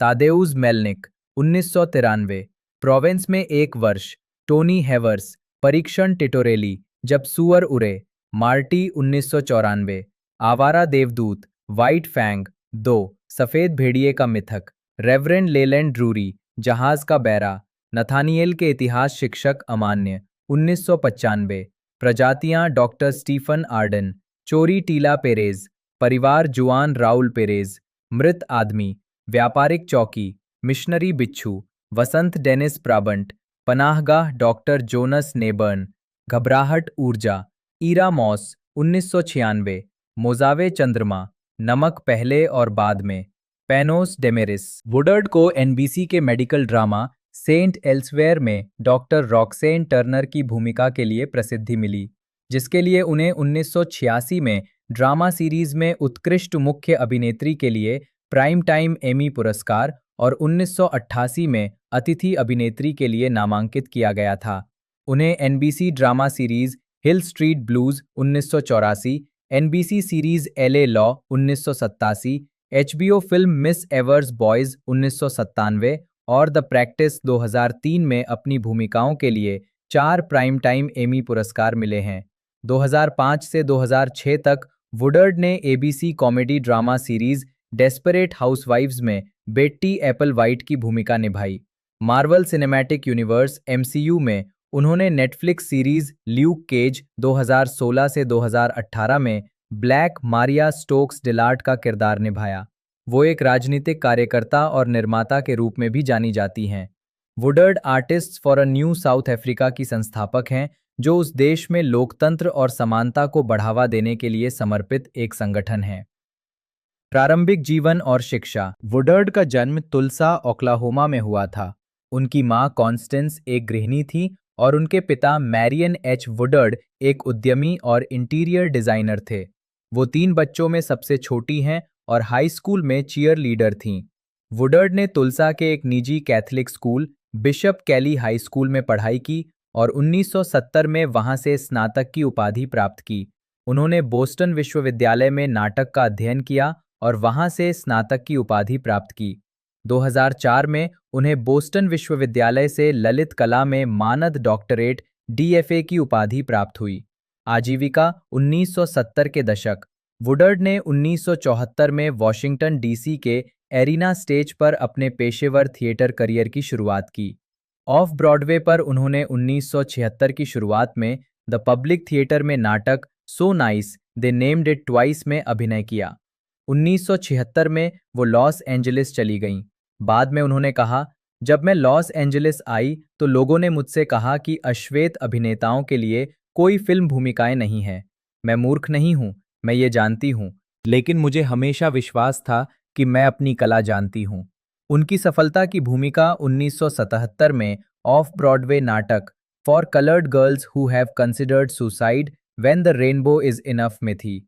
तादेउस मेलनिक 1993 प्रोवेंस में एक वर्ष टोनी हेवर्स परीक्षण टिटोरेली जब सुअर उड़े मार्टी 1994, आवारा देवदूत, व्हाइट फैंग 2, सफेद भेड़िए का मिथक, रेवरेंड लेलैंड ड्रूरी, जहाज का बैरा, नथानिएल के इतिहास शिक्षक अमान्य 1995, प्रजातियां डॉक्टर स्टीफन आर्डन, चोरी टीला पेरेज, परिवार जुआन राउल पेरेज, मृत आदमी, व्यापारिक चौकी, मिशनरी बिच्छू, वसंत डेनिस ब्राबंट, पनाहगाह डॉक्टर जोनस नेबर्न, घबराहट ऊर्जा, ईरा मॉस 1996, मोजावे चंद्रमा, नमक पहले और बाद में, पेनोस डेमेरिस। वुडर्ड को एनबीसी के मेडिकल ड्रामा सेंट एल्सवेयर में डॉक्टर रॉक्सेन टर्नर की भूमिका के लिए प्रसिद्धि मिली, जिसके लिए उन्हें 1986 में ड्रामा सीरीज में उत्कृष्ट मुख्य अभिनेत्री के लिए प्राइम टाइम एमी पुरस्कार और 1988 में अतिथि अभिनेत्री के लिए नामांकित किया गया था। उन्हें NBC drama series Hill Street Blues 1984, NBC series LA Law 1987, HBO film Miss Evers' Boys 1997 और द प्रैक्टिस 2003 में अपनी भूमिकाओं के लिए 4 प्राइम टाइम एमी पुरस्कार मिले हैं। 2005 से 2006 तक वुडर्ड ने ABC comedy drama series desperate housewives में बेट्टी एप्पलवाइट की भूमिका निभाई। मार्वल सिनेमैटिक यूनिवर्स एमसीयू में उन्होंने नेटफ्लिक्स सीरीज ल्यूक केज 2016 से 2018 में ब्लैक मारिया स्टोक्स डिलार्ट का किरदार निभाया। वो एक राजनीतिक कार्यकर्ता और निर्माता के रूप में भी जानी जाती हैं। Woodard Artists for a New South Africa की संस्थापक हैं, जो उस देश में लोकतंत्र और समानता को बढ़ावा देने के लिए समर्पित एक संगठन है। प्रारंभिक जीवन और शिक्षा। वुडर्ड का जन्म तुल्सा, ओक्लाहोमा में हुआ था। उनकी मां कॉन्स्टेंस एक गृहिणी थी और उनके पिता मैरियन एच वुडर्ड एक उद्यमी और इंटीरियर डिजाइनर थे। वो 3 बच्चों में सबसे छोटी हैं और हाई स्कूल में चीयर लीडर थीं। वुडर्ड ने तुल्सा के एक निजी कैथलिक स्कूल बिशप कैली हाई स्कूल में पढ़ाई की और 1970 में वहां से स्नातक की उपाधि प्राप्त की। उन्होंने बोस्टन विश्वविद्यालय में नाटक का अध्ययन किया और वहां से स्नातक की उपाधि प्राप्त की। 2004 में उन्हें बोस्टन विश्वविद्यालय से ललित कला में मानद डॉक्टरेट डीएफए की उपाधि प्राप्त हुई। आजीविका 1970 के दशक। वुडर्ड ने 1974 में वॉशिंगटन डीसी के एरिना स्टेज पर अपने पेशेवर थिएटर करियर की शुरुआत की। ऑफ ब्रॉडवे पर उन्होंने 1976 की शुरुआत में द पब्लिक थिएटर में नाटक so nice they named it twice में अभिनय किया। 1976 में वो लॉस एंजलिस चली गईं। बाद में उन्होंने कहा, जब मैं लॉस एंजलिस आई तो लोगों ने मुझसे कहा कि अश्वेत अभिनेताओं के लिए कोई फिल्म भूमिकाएं नहीं हैं। मैं मूर्ख नहीं हूं, मैं ये जानती हूं, लेकिन मुझे हमेशा विश्वास था कि मैं अपनी कला जानती हूं। उनकी सफलता की भूमिका 1977 में ऑफ ब्रॉडवे नाटक for coloured girls who have considered suicide when the rainbow is enough में थी।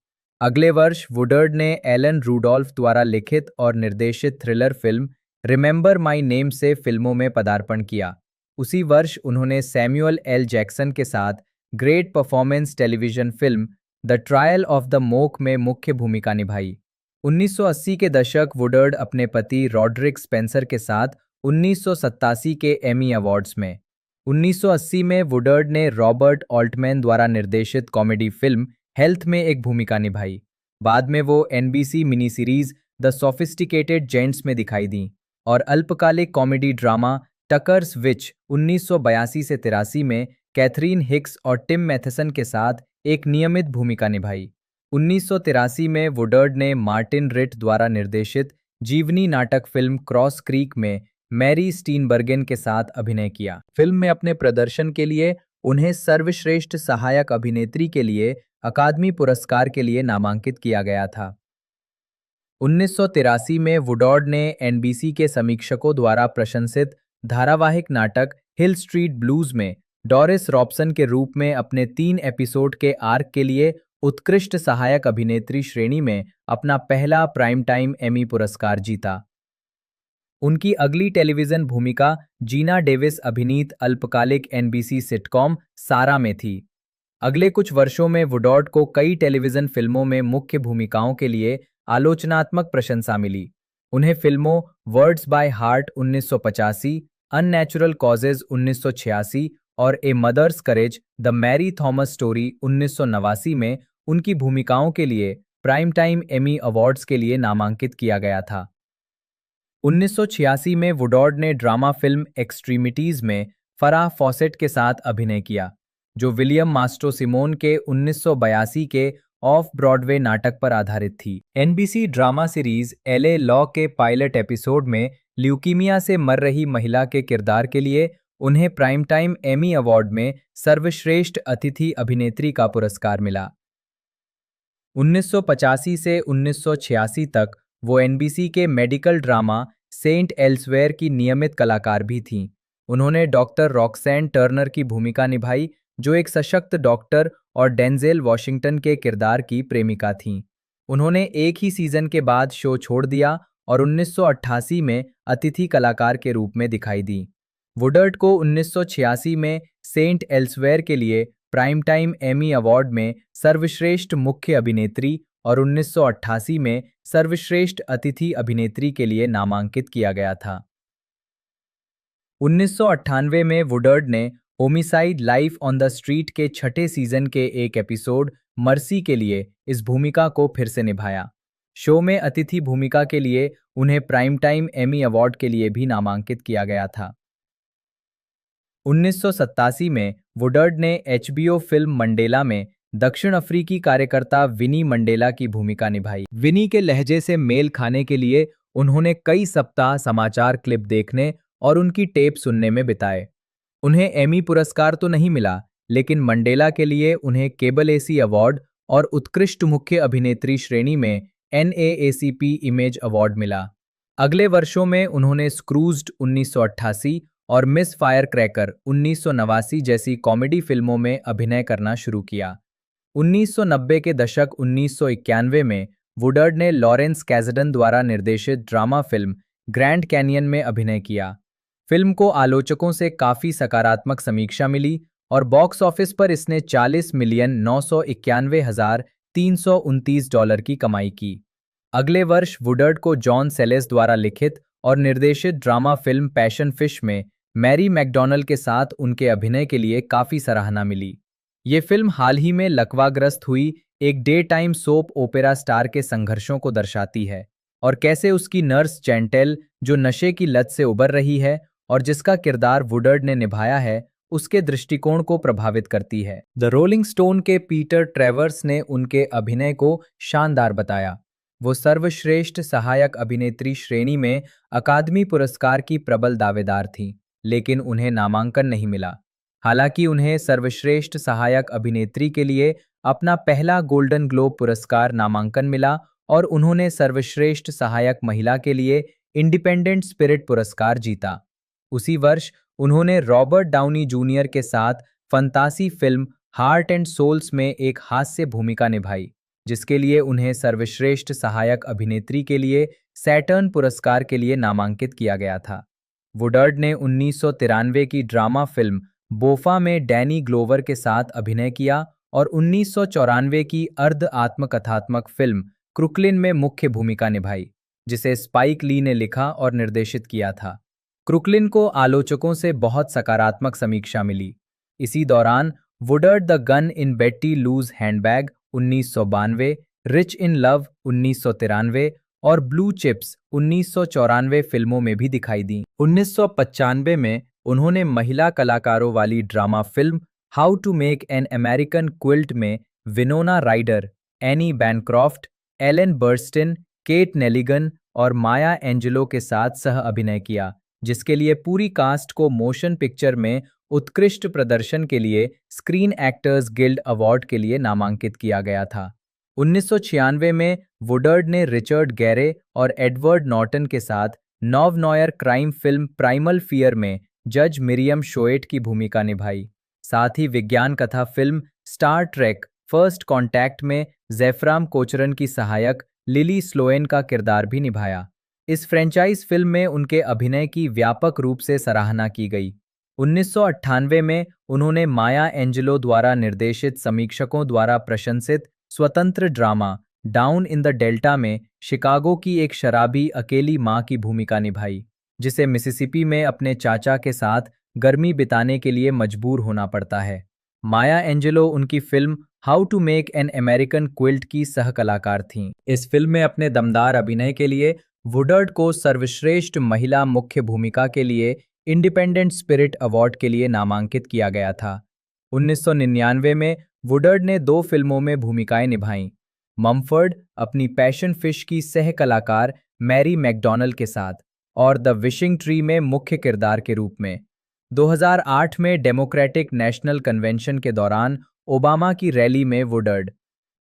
अगले वर्ष वुडर्ड ने एलन रूडोल्फ द्वारा लिखित और निर्देशित thriller film remember my name से फिल्मों में पदार्पण किया। उसी वर्ष उन्होंने सैमुअल एल जैक्सन के साथ great performance television film the trial of the moke में मुख्य भूमिका निभाई। 1980 के दशक वुडर्ड अपने पति रॉड्रिक स्पेंसर के साथ 1987 के एमी अवार्ड्स में। 1980 में वुडर्ड ने रॉबर्ट ऑल्टमैन द्वारा निर्देशित कॉमेडी फिल्म हेल्थ में एक भूमिका निभाई। बाद में वो NBC mini series the sophisticated gents में दिखाई दी और अल्पकालिक कॉमेडी ड्रामा टकर्स विच 1982 से 83 में कैथरीन हिक्स और टिम मैथेसन के साथ एक नियमित भूमिका निभाई। 1983 में वुडर्ड ने मार्टिन रिट द्वारा निर्देशित जीवनी नाटक फिल्म क्रॉस क्रीक में मैरी स्टीनबर्गेन के साथ अभिनय किया। फिल्म में अपने प्रदर्शन के लिए उन्हें सर्वश्रेष्ठ सहायक अभिनेत्री के लिए अकादमी पुरस्कार के लिए नामांकित किया गया था। 1983 में वुडर्ड ने एनबीसी के समीक्षकों द्वारा प्रशंसित धारावाहिक नाटक हिल स्ट्रीट ब्लूज में डोरिस रॉबसन के रूप में अपने 3 एपिसोड के आर्क के लिए उत्कृष्ट सहायक अभिनेत्री श्रेणी में अपना पहला प्राइम टाइम एमी पुरस्कार जीता। उनकी अगली टेलीविजन भूमिका जीना डेविस अभिनीत अल्पकालिक एनबीसी सिटकॉम सारा में थी। अगले कुछ वर्षों में वुडर्ड को कई टेलीविजन फिल्मों में मुख्य भूमिकाओं के लिए आलोचनात्मक प्रशंसा मिली। उन्हें फिल्मों words by heart 1985, unnatural causes 1986 और a mother's courage the Mary Thomas story 1989 में उनकी भूमिकाओं के लिए प्राइम टाइम एमी अवार्ड्स के लिए नामांकित किया गया था। 1986 में वुडॉर्ड ने ड्रामा फिल्म एक्सट्रीमिटीज में फराह फॉसेट के साथ अभिनय किया, जो विलियम मास्ट्रो-सिमोन के 1982 के ऑफ ब्रॉडवे नाटक पर आधारित थी। NBC drama series LA law के पायलट एपिसोड में ल्यूकीमिया से मर रही महिला के किरदार के लिए उन्हें प्राइम टाइम एमी अवार्ड में सर्वश्रेष्ठ अतिथि अभिनेत्री का पुरस्कार मिला। 1985 से 1986 तक वो एनबीसी के मेडिकल ड्रामा सेंट एल्सवेयर की नियमित कलाकार भी थीं। उन्होंने डॉक्टर रॉक्सैन टर्नर की भूमिका निभाई, जो एक सशक्त डॉक्टर और डेंजेल वॉशिंगटन के किरदार की प्रेमिका थीं। उन्होंने एक ही सीजन के बाद शो छोड़ दिया और 1988 में अतिथि कलाकार के रूप में दिखाई दी। वुडर्ड को 1986 में सेंट एल्सवेयर के लिए प्राइम टाइम एमी अवार्ड में सर्वश्रेष्ठ मुख्य अभिनेत्री और 1988 में सर्वश्रेष्ठ अतिथि अभिनेत्री के लिए नामांकित किया गया था। 1998 में वुडर्ड ने homicide life on the street के छठे सीजन के एक एपिसोड मर्सी के लिए इस भूमिका को फिर से निभाया। शो में अतिथि भूमिका के लिए उन्हें प्राइम टाइम एमी अवार्ड के लिए भी नामांकित किया गया था। 1987 में वुडर्ड ने एचबीओ फिल्म मंडेला में दक्षिण अफ्रीकी कार्यकर्ता विनी मंडेला की भूमिका निभाई। विनी के लहजे से मेल खाने के लिए उन्होंने कई सप्ताह समाचार क्लिप देखने और उनकी टेप सुनने में बिताए। उन्हें एमी पुरस्कार तो नहीं मिला, लेकिन मंडेला के लिए उन्हें केबल एसी अवार्ड और उत्कृष्ट मुख्य अभिनेत्री श्रेणी में एनएएसीपी इमेज अवार्ड मिला। अगले वर्षों में उन्होंने स्क्रूज्ड 1988 और मिस फायर क्रैकर 1989 जैसी कॉमेडी फिल्मों में अभिनय करना शुरू किया। 1990 के दशक 1991 में वुडर्ड ने लॉरेंस कैज़डन द्वारा निर्देशित ड्रामा फिल्म ग्रैंड कैनियन में अभिनय किया। फिल्म को आलोचकों से काफ़ी सकारात्मक समीक्षा मिली और बॉक्स ऑफिस पर इसने $40,991,329 की कमाई की। अगले वर्ष वुडर्ड को जॉन सेलेस द्वारा लिखित और निर्देशित ड्रामा फिल्म पैशन फिश में मैरी मैकडॉनल के साथ उनके अभिनय के लिए काफ़ी सराहना मिली। ये फिल्म हाल ही में लकवाग्रस्त हुई एक day time soap opera star के संघर्षों को दर्शाती है और कैसे उसकी नर्स चैंटेल, जो नशे की लत से उबर रही है और जिसका किरदार वुडर्ड ने निभाया है, उसके दृष्टिकोण को प्रभावित करती है। द रोलिंग स्टोन के पीटर ट्रेवर्स ने उनके अभिनय को शानदार बताया। वो सर्वश्रेष्ठ सहायक अभिनेत्री श्रेणी में अकादमी पुरस्कार की प्रबल दावेदार थीं, लेकिन उन्हें नामांकन नहीं मिला। हालांकि उन्हें सर्वश्रेष्ठ सहायक अभिनेत्री के लिए अपना पहला गोल्डन ग्लोब पुरस्कार नामांकन मिला और उन्होंने सर्वश्रेष्ठ सहायक महिला के लिए इंडिपेंडेंट स्पिरिट पुरस्कार जीता। उसी वर्ष उन्होंने रॉबर्ट डाउनी जूनियर के साथ फंतासी फिल्म हार्ट एंड सोल्स में एक हास्य भूमिका निभाई, जिसके लिए उन्हें सर्वश्रेष्ठ सहायक अभिनेत्री के लिए सैटर्न पुरस्कार के लिए नामांकित किया गया था। वुडर्ड ने 1993 की ड्रामा फिल्म बोफा में डैनी ग्लोवर के साथ अभिनय किया और 1994 की अर्ध आत्मकथात्मक फिल्म क्रुकलिन में मुख्य भूमिका निभाई, जिसे स्पाइक ली ने लिखा और निर्देशित किया था। क्रुकलिन को आलोचकों से बहुत सकारात्मक समीक्षा मिली। इसी दौरान Woodard the Gun in Betty Lou's Handbag 1992, Rich in Love 1993 और ब्लू चिप्स 1994 फिल्मों में भी दिखाई दी। 1995 में उन्होंने महिला कलाकारों वाली drama film how to make an American Quilt में Winona Ryder, Anne Bancroft, Ellen Burstyn, Kate Nelligan और माया एंजेलो के साथ सह अभिनय किया, जिसके लिए पूरी कास्ट को मोशन पिक्चर में उत्कृष्ट प्रदर्शन के लिए स्क्रीन एक्टर्स गिल्ड अवार्ड के लिए नामांकित किया गया था। 1996 में वुडर्ड ने रिचर्ड गैरे और एडवर्ड नॉर्टन के साथ neo noir crime film Primal Fear में जज मिरियम शोएट की भूमिका निभाई। साथ ही विज्ञान कथा film Star Trek first contact में ज़ेफ्राम कोचरन की सहायक लिली स्लोएन का किरदार भी निभाया। इस फ्रेंचाइज फिल्म में उनके अभिनय की व्यापक रूप से सराहना की गई। 1998 में उन्होंने माया एंजेलो द्वारा निर्देशित समीक्षकों द्वारा प्रशंसित स्वतंत्र drama down in the delta में शिकागो की एक शराबी अकेली मां की भूमिका निभाई, जिसे मिसिसिपी में अपने चाचा के साथ गर्मी बिताने के लिए मजबूर होना पड़ता है। माया एंजेलो उनकी film how to make an American quilt की सहकलाकार थीं। इस फिल्म में अपने दमदार अभिनय के लिए वुडर्ड को सर्वश्रेष्ठ महिला मुख्य भूमिका के लिए इंडिपेंडेंट स्पिरिट अवार्ड के लिए नामांकित किया गया था। 1999 में वुडर्ड ने 2 फिल्मों में भूमिकाएं निभाईं। मम्फर्ड अपनी पैशन फिश की सह कलाकार मैरी मैकडॉनल के साथ और द विशिंग ट्री में मुख्य किरदार के रूप में। 2008 में डेमोक्रेटिक नेशनल कन्वेंशन के दौरान ओबामा की रैली में वुडर्ड।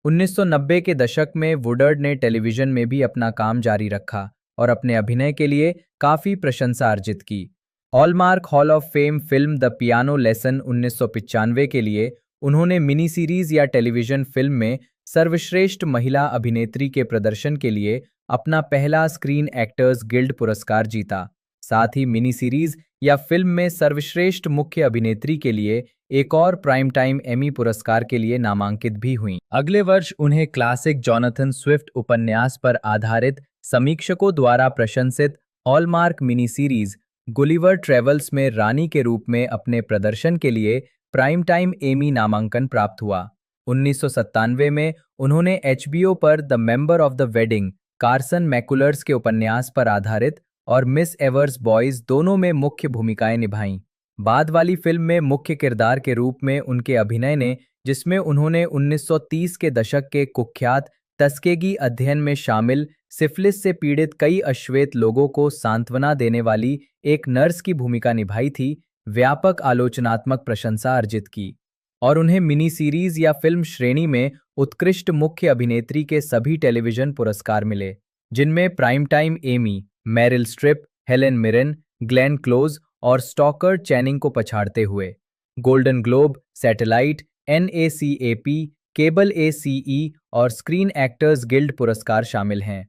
1990 के दशक में वुडर्ड ने टेलीविजन में भी अपना काम जारी रखा और अपने अभिनय के लिए काफ़ी प्रशंसा अर्जित की। Hallmark hall of fame film the piano lesson 1995 के लिए उन्होंने मिनी सीरीज या टेलीविजन फिल्म में सर्वश्रेष्ठ महिला अभिनेत्री के प्रदर्शन के लिए अपना पहला स्क्रीन एक्टर्स गिल्ड पुरस्कार जीता। साथ ही मिनी सीरीज या फिल्म में सर्वश्रेष्ठ मुख्य अभिनेत्री के लिए एक और प्राइम टाइम एमी पुरस्कार के लिए नामांकित भी हुईं। अगले वर्ष उन्हें क्लासिक जॉनथन स्विफ्ट उपन्यास पर आधारित समीक्षकों द्वारा प्रशंसित hallmark mini series Gulliver travels में रानी के रूप में अपने प्रदर्शन के लिए प्राइम टाइम एमी नामांकन प्राप्त हुआ। 1997 में उन्होंने HBO पर the Member of the Wedding Carson McCullers के उपन्यास पर आधारित और मिस एवर्स बॉयज दोनों में मुख्य भूमिकाएं निभाईं। बाद वाली फिल्म में मुख्य किरदार के रूप में उनके अभिनय ने, जिसमें उन्होंने 1930 के दशक के कुख्यात टस्केगी अध्ययन में शामिल सिफिलिस से पीड़ित कई अश्वेत लोगों को सांत्वना देने वाली एक नर्स की भूमिका निभाई थी, व्यापक आलोचनात्मक प्रशंसा अर्जित की और उन्हें मिनी सीरीज या फिल्म श्रेणी में उत्कृष्ट मुख्य अभिनेत्री के सभी टेलीविजन पुरस्कार मिले, जिनमें prime time Emmy, Meryl Streep, Helen Mirren, Glenn Close और स्टॉकर चैनिंग को पछाड़ते हुए Golden Globe, satellite, NACAP, cable ACE और स्क्रीन एक्टर्स गिल्ड पुरस्कार शामिल हैं।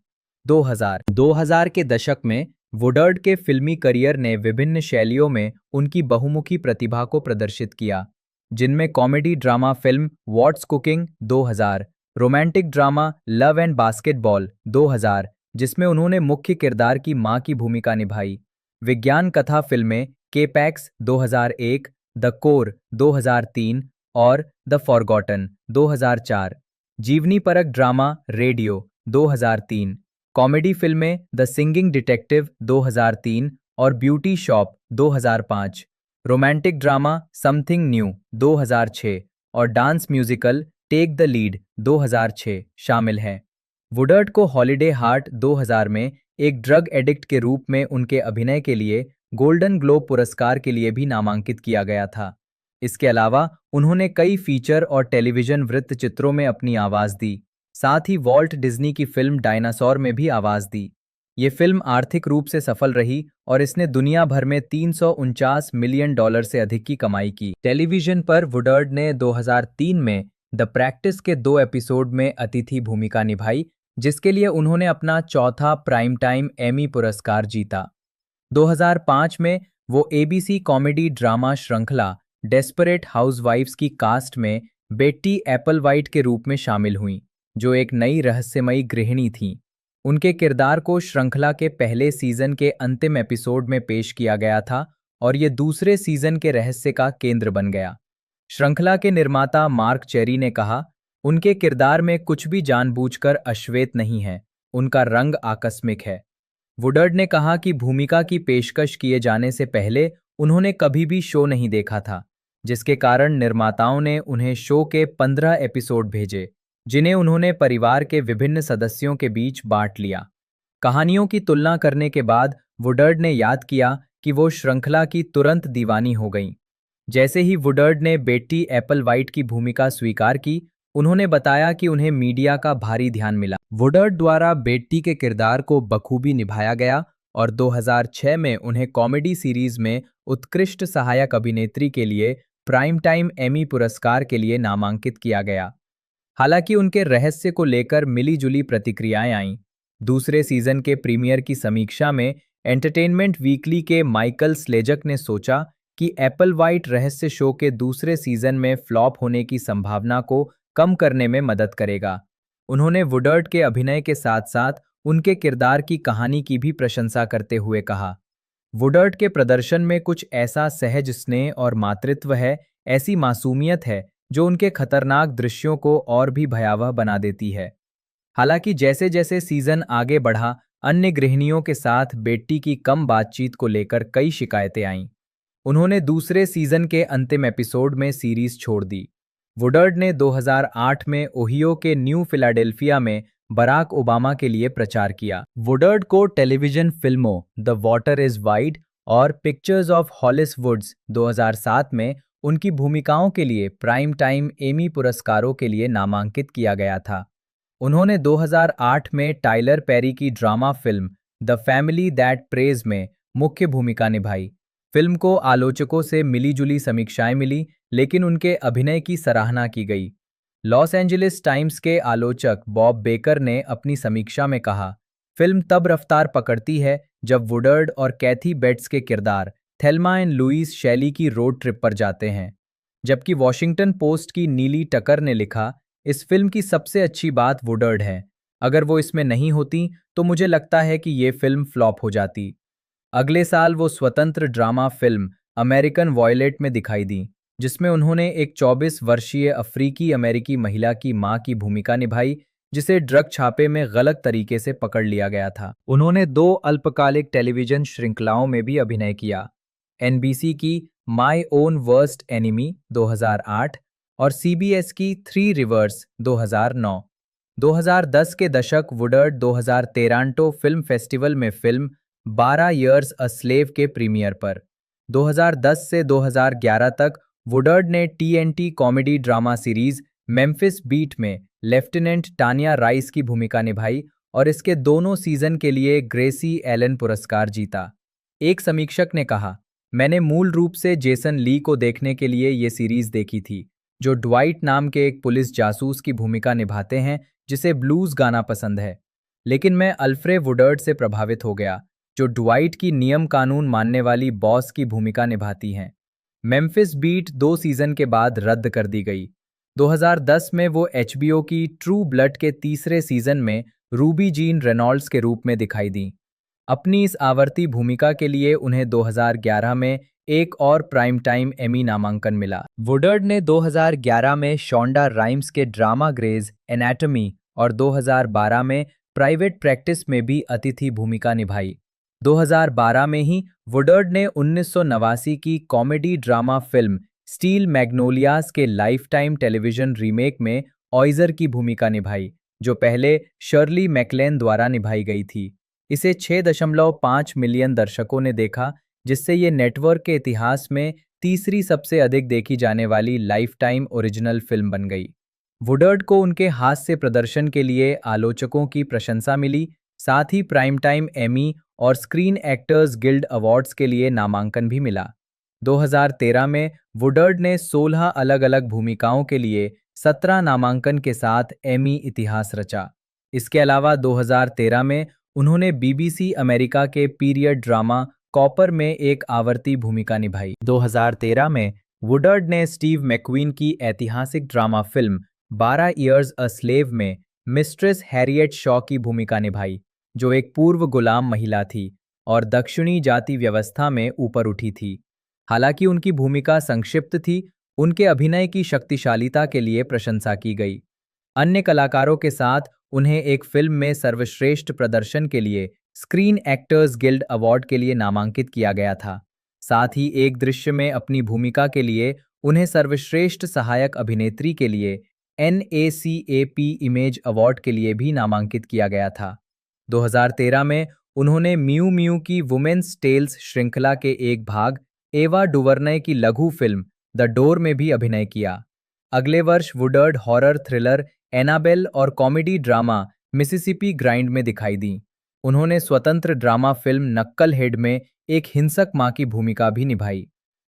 2000 के दशक में वुडर्ड के फिल्मी करियर ने विभिन्न शैलियों में उनकी बहुमुखी प्रतिभा को प्रदर्शित किया, जिनमें comedy drama film what's cooking 2000, romantic drama love and basketball 2000, जिसमें उन्होंने मुख्य किरदार की मां की भूमिका निभाई, विज्ञान कथा फिल्में केपैक्स 2001, द कोर 2003 और द फॉरगॉटन 2004, जीवनीपरक ड्रामा रेडियो 2003, कॉमेडी फिल्में द सिंगिंग डिटेक्टिव 2003 और Beauty Shop 2005, romantic drama Something New 2006 और dance musical Take the Lead 2006 शामिल हैं। वुडर्ड को हॉलिडे हार्ट 2000 में एक ड्रग एडिक्ट के रूप में उनके अभिनय के लिए गोल्डन ग्लोब पुरस्कार के लिए भी नामांकित किया गया था। इसके अलावा उन्होंने कई फीचर और टेलीविजन वृत्तचित्रों में अपनी आवाज़ दी, साथ ही वॉल्ट डिज्नी की फिल्म डायनासोर में भी आवाज़ दी। ये फिल्म आर्थिक रूप से सफल रही और इसने दुनिया भर में $349 मिलियन से अधिक की कमाई की। टेलीविजन पर वुडर्ड ने 2003 में द प्रैक्टिस के 2 एपिसोड में अतिथि भूमिका निभाई, जिसके लिए उन्होंने अपना चौथा प्राइम टाइम एमी पुरस्कार जीता। 2005 में वो ABC कॉमेडी ड्रामा श्रृंखला डेस्परेट हाउसवाइफ्स की कास्ट में बेट्टी एप्पलवाइट के रूप में शामिल हुईं, जो एक नई रहस्यमयी गृहिणी थीं। उनके किरदार को श्रृंखला के पहले सीजन के अंतिम एपिसोड में पेश किया गया था और ये दूसरे सीजन के रहस्य का केंद्र बन गया। श्रृंखला के निर्माता मार्क चेरी ने कहा, उनके किरदार में कुछ भी जानबूझकर अश्वेत नहीं है, उनका रंग आकस्मिक है। वुडर्ड ने कहा कि भूमिका की पेशकश किए जाने से पहले उन्होंने कभी भी शो नहीं देखा था, जिसके कारण निर्माताओं ने उन्हें शो के 15 एपिसोड भेजे, जिन्हें उन्होंने परिवार के विभिन्न सदस्यों के बीच बांट लिया। कहानियों की तुलना करने के बाद वुडर्ड ने याद किया कि वो श्रृंखला की तुरंत दीवानी हो गईं। जैसे ही वुडर्ड ने बेट्टी एप्पलवाइट की भूमिका स्वीकार की, उन्होंने बताया कि उन्हें मीडिया का भारी ध्यान मिला। वुडर्ड द्वारा बेट्टी के किरदार को बखूबी निभाया गया और 2006 में उन्हें कॉमेडी सीरीज में उत्कृष्ट सहायक अभिनेत्री के लिए प्राइम टाइम एमी पुरस्कार के लिए नामांकित किया गया। हालांकि उनके रहस्य को लेकर मिली-जुली प्रतिक्रियाएं आईं। दूसरे सीजन के प्रीमियर की समीक्षा में एंटरटेनमेंट वीकली के माइकल स्लेजक ने सोचा कि एप्पलवाइट रहस्य शो के दूसरे सीजन में फ्लॉप होने की संभावना को कम करने में मदद करेगा। उन्होंने वुडर्ड के अभिनय के साथ साथ उनके किरदार की कहानी की भी प्रशंसा करते हुए कहा, वुडर्ड के प्रदर्शन में कुछ ऐसा सहज स्नेह और मातृत्व है, ऐसी मासूमियत है जो उनके खतरनाक दृश्यों को और भी भयावह बना देती है। हालांकि जैसे जैसे सीजन आगे बढ़ा, अन्य गृहिणियों के साथ बेट्टी की कम बातचीत को लेकर कई शिकायतें आईं। उन्होंने दूसरे सीजन के अंतिम एपिसोड में सीरीज छोड़ दी। वुडर्ड ने 2008 में ओहियो के न्यू फिलाडेल्फिया में बराक ओबामा के लिए प्रचार किया। वुडर्ड को टेलीविजन फिल्मों द वाटर इज वाइड और पिक्चर्स ऑफ हॉलिस वुड्स 2007 में उनकी भूमिकाओं के लिए प्राइम टाइम एमी पुरस्कारों के लिए नामांकित किया गया था। उन्होंने 2008 में टाइलर पेरी की drama film the family that praise में मुख्य भूमिका निभाई। फिल्म को आलोचकों से मिली-जुली समीक्षाएं मिली, लेकिन उनके अभिनय की सराहना की गई। लॉस एंजलिस टाइम्स के आलोचक बॉब बेकर ने अपनी समीक्षा में कहा, फिल्म तब रफ्तार पकड़ती है जब वुडर्ड और कैथी बेट्स के किरदार थेल्मा एंड लुइस शैली की रोड ट्रिप पर जाते हैं। जबकि वॉशिंगटन पोस्ट की नीली टकर ने लिखा, इस फिल्म की सबसे अच्छी बात वुडर्ड है। अगर वो इसमें नहीं होती तो मुझे लगता है कि ये फिल्म फ्लॉप हो जाती। अगले साल वो स्वतंत्र ड्रामा फिल्म अमेरिकन वॉयलेट में दिखाई दी, जिसमें उन्होंने एक 24 वर्षीय अफ्रीकी अमेरिकी महिला की मां की भूमिका निभाई, जिसे ड्रग छापे में गलत तरीके से पकड़ लिया गया था। उन्होंने 2 अल्पकालिक टेलीविजन श्रृंखलाओं में भी अभिनय किया, एनबीसी की माय ओन वर्स्ट एनिमी 2008 और सीबीएस की 3 रिवर्स 2009। 2010 के दशक वुडर्ड 2013 फिल्म फेस्टिवल में फिल्म 12 ईयर्स अ स्लेव के प्रीमियर पर। 2010 से 2011 तक वुडर्ड ने TNT comedy drama series Memphis beat में लेफ्टिनेंट टानिया राइस की भूमिका निभाई और इसके दोनों सीजन के लिए ग्रेसी एलन पुरस्कार जीता। एक समीक्षक ने कहा, मैंने मूल रूप से जेसन ली को देखने के लिए ये सीरीज देखी थी, जो ड्वाइट नाम के एक पुलिस जासूस की भूमिका निभाते हैं जिसे ब्लूज गाना पसंद है। लेकिन मैं अल्फ्रे वुडर्ड से प्रभावित हो गया, जो ड्वाइट की नियम कानून मानने वाली बॉस की भूमिका निभाती हैं। मेम्फिस बीट 2 सीजन के बाद रद्द कर दी गई। 2010 में वो एचबीओ की ट्रू ब्लड के तीसरे सीजन में रूबी जीन रेनॉल्ड्स के रूप में दिखाई दी। अपनी इस आवर्ती भूमिका के लिए उन्हें 2011 में एक और प्राइम टाइम एमी नामांकन मिला। वुडर्ड ने 2011 में शोंडा राइम्स के ड्रामा ग्रेज एनाटॉमी और 2012 में प्राइवेट प्रैक्टिस में भी अतिथि भूमिका निभाई। 2012 में ही वुडर्ड ने 1989 की कॉमेडी ड्रामा फिल्म स्टील मैग्नोलियाज के लाइफ टाइम टेलीविजन रीमेक में ऑइजर की भूमिका निभाई, जो पहले शर्ली मैकलेन द्वारा निभाई गई थी। इसे 6.5 मिलियन दर्शकों ने देखा, जिससे ये नेटवर्क के इतिहास में तीसरी सबसे अधिक देखी जाने वाली लाइफ टाइम ओरिजिनल फिल्म बन गई। वुडर्ड को उनके हास्य प्रदर्शन के लिए आलोचकों की प्रशंसा मिली, साथ ही प्राइम टाइम एमी और स्क्रीन एक्टर्स गिल्ड अवार्ड्स के लिए नामांकन भी मिला। 2013 में वुडर्ड ने 16 अलग-अलग भूमिकाओं के लिए 17 नामांकन के साथ एमी इतिहास रचा। इसके अलावा 2013 में उन्होंने बीबीसी अमेरिका के पीरियड ड्रामा कॉपर में एक आवर्ती भूमिका निभाई। 2013 में वुडर्ड ने स्टीव मैक्वीन की ऐतिहासिक drama film 12 years a slave में मिस्ट्रेस हैरियट शॉ की भूमिका निभाई, जो एक पूर्व गुलाम महिला थी और दक्षिणी जाति व्यवस्था में ऊपर उठी थी। हालांकि उनकी भूमिका संक्षिप्त थी, उनके अभिनय की शक्तिशालीता के लिए प्रशंसा की गई। अन्य कलाकारों के साथ उन्हें एक फिल्म में सर्वश्रेष्ठ प्रदर्शन के लिए स्क्रीन एक्टर्स गिल्ड अवार्ड के लिए नामांकित किया गया था। साथ ही एक दृश्य में अपनी भूमिका के लिए उन्हें सर्वश्रेष्ठ सहायक अभिनेत्री के लिए NAACP इमेज अवार्ड के लिए भी नामांकित किया गया था। 2013 में उन्होंने म्यू म्यू की वुमेन्स टेल्स श्रृंखला के एक भाग एवा डुवर्नय की लघु फिल्म द डोर में भी अभिनय किया। अगले वर्ष वुडर्ड हॉरर थ्रिलर एनाबेल और कॉमेडी ड्रामा मिसिसिपी ग्राइंड में दिखाई दी। उन्होंने स्वतंत्र ड्रामा फिल्म नक्कल हेड में एक हिंसक मां की भूमिका भी निभाई।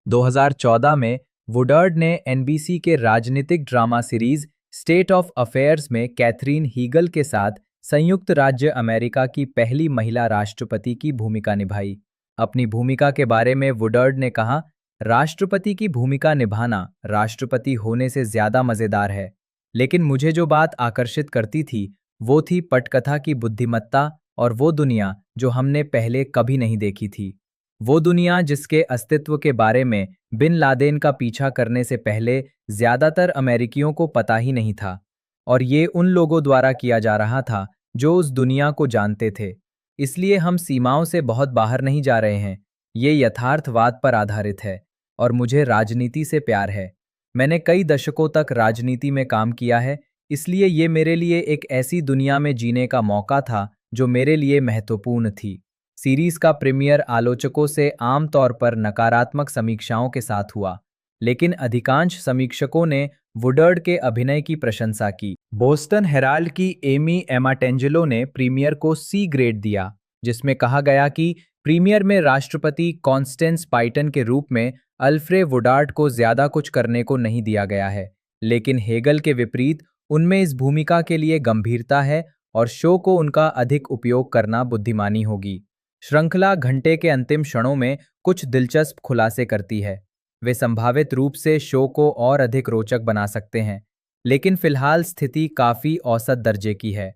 2014 में वुडर्ड ने NBC के राजनीतिक drama series state of affairs में कैथरीन हीगल के साथ संयुक्त राज्य अमेरिका की पहली महिला राष्ट्रपति की भूमिका निभाई। अपनी भूमिका के बारे में वुडर्ड ने कहा, राष्ट्रपति की भूमिका निभाना राष्ट्रपति होने से ज्यादा मजेदार है, लेकिन मुझे जो बात आकर्षित करती थी वो थी पटकथा की बुद्धिमत्ता और वो दुनिया जो हमने पहले कभी नहीं देखी थी। वो दुनिया जिसके अस्तित्व के बारे में बिन लादेन का पीछा करने से पहले ज्यादातर अमेरिकियों को पता ही नहीं था, और ये उन लोगों द्वारा किया जा रहा था जो उस दुनिया को जानते थे। इसलिए हम सीमाओं से बहुत बाहर नहीं जा रहे हैं, ये यथार्थवाद पर आधारित है। और मुझे राजनीति से प्यार है। मैंने कई दशकों तक राजनीति में काम किया है, इसलिए ये मेरे लिए एक ऐसी दुनिया में जीने का मौका था जो मेरे लिए महत्वपूर्ण थी। सीरीज का प्रीमियर आलोचकों से आमतौर पर नकारात्मक समीक्षाओं के साथ हुआ, लेकिन अधिकांश समीक्षकों ने वुडर्ड के अभिनय की प्रशंसा की। बोस्टन हेराल्ड की एमी एमाटेंजेलो ने प्रीमियर को सी ग्रेड दिया, जिसमें कहा गया कि प्रीमियर में राष्ट्रपति कॉन्स्टेंस पाइटन के रूप में अल्फ्रे वुडार्ड को ज्यादा कुछ करने को नहीं दिया गया है, लेकिन हेगल के विपरीत उनमें इस भूमिका के लिए गंभीरता है और शो को उनका अधिक उपयोग करना बुद्धिमानी होगी। श्रृंखला घंटे के अंतिम क्षणों में कुछ दिलचस्प खुलासे करती है। वे संभावित रूप से शो को और अधिक रोचक बना सकते हैं, लेकिन फिलहाल स्थिति काफी औसत दर्जे की है।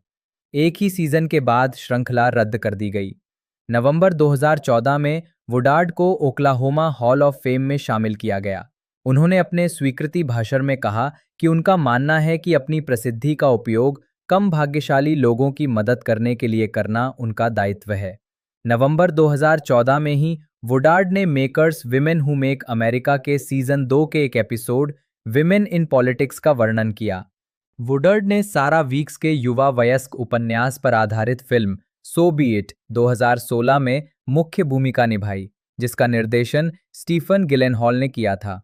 एक ही सीजन के बाद श्रृंखला रद्द कर दी गई। नवंबर 2014 में वुडार्ड को ओक्लाहोमा हॉल ऑफ फेम में शामिल किया गया। उन्होंने अपने स्वीकृति भाषण में कहा कि उनका मानना है कि अपनी प्रसिद्धि का उपयोग कम भाग्यशाली लोगों की मदद करने के लिए करना उनका दायित्व है। नवंबर 2014 में ही वुडार्ड ने makers women who make America के सीजन 2 के एक एपिसोड विमेन इन पॉलिटिक्स का वर्णन किया। वुडार्ड ने सारा वीक्स के युवा वयस्क उपन्यास पर आधारित फिल्म सो बी इट 2016 में मुख्य भूमिका निभाई, जिसका निर्देशन स्टीफन गिलेनहॉल ने किया था।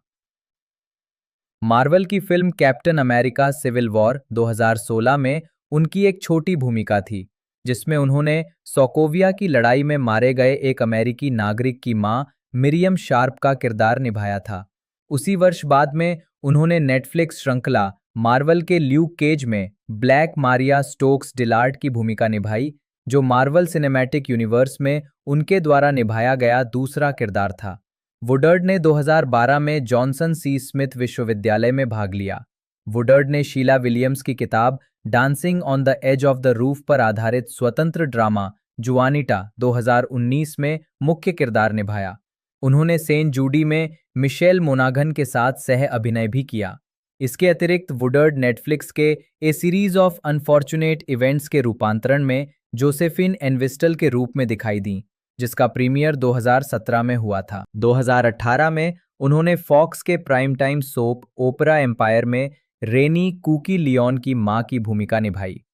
मार्वल की film Captain America civil war 2016 में उनकी एक छोटी भूमिका थी, जिसमें उन्होंने सोकोविया की लड़ाई में मारे गए एक अमेरिकी नागरिक की मां मिरियम शार्प का किरदार निभाया था। उसी वर्ष बाद में उन्होंने नेटफ्लिक्स श्रृंखला मार्वल के ल्यूक केज में ब्लैक मारिया स्टोक्स डिलार्ड की भूमिका निभाई, जो मार्वल सिनेमैटिक यूनिवर्स में उनके द्वारा निभाया गया दूसरा किरदार था। वुडार्ड ने 2012 में जॉनसन सी स्मिथ विश्वविद्यालय में भाग लिया। वुडार्ड ने शीला विलियम्स की किताब dancing on the edge of the roof पर आधारित स्वतंत्र ड्रामा जुआनिटा 2019 में मुख्य किरदार निभाया। उन्होंने सेंट जूडी में मिशेल मोनागन के साथ सह अभिनय भी किया। इसके अतिरिक्त वुडार्ड नेटफ्लिक्स के ए सीरीज ऑफ अनफॉर्चुनेट इवेंट्स के रूपांतरण में जोसेफिन एनविस्टल के रूप में दिखाई दी, जिसका प्रीमियर 2017 में हुआ था। 2018 में उन्होंने फॉक्स के प्राइम टाइम सोप ओपरा एम्पायर में रेनी कुकी लियोन की मां की भूमिका निभाई।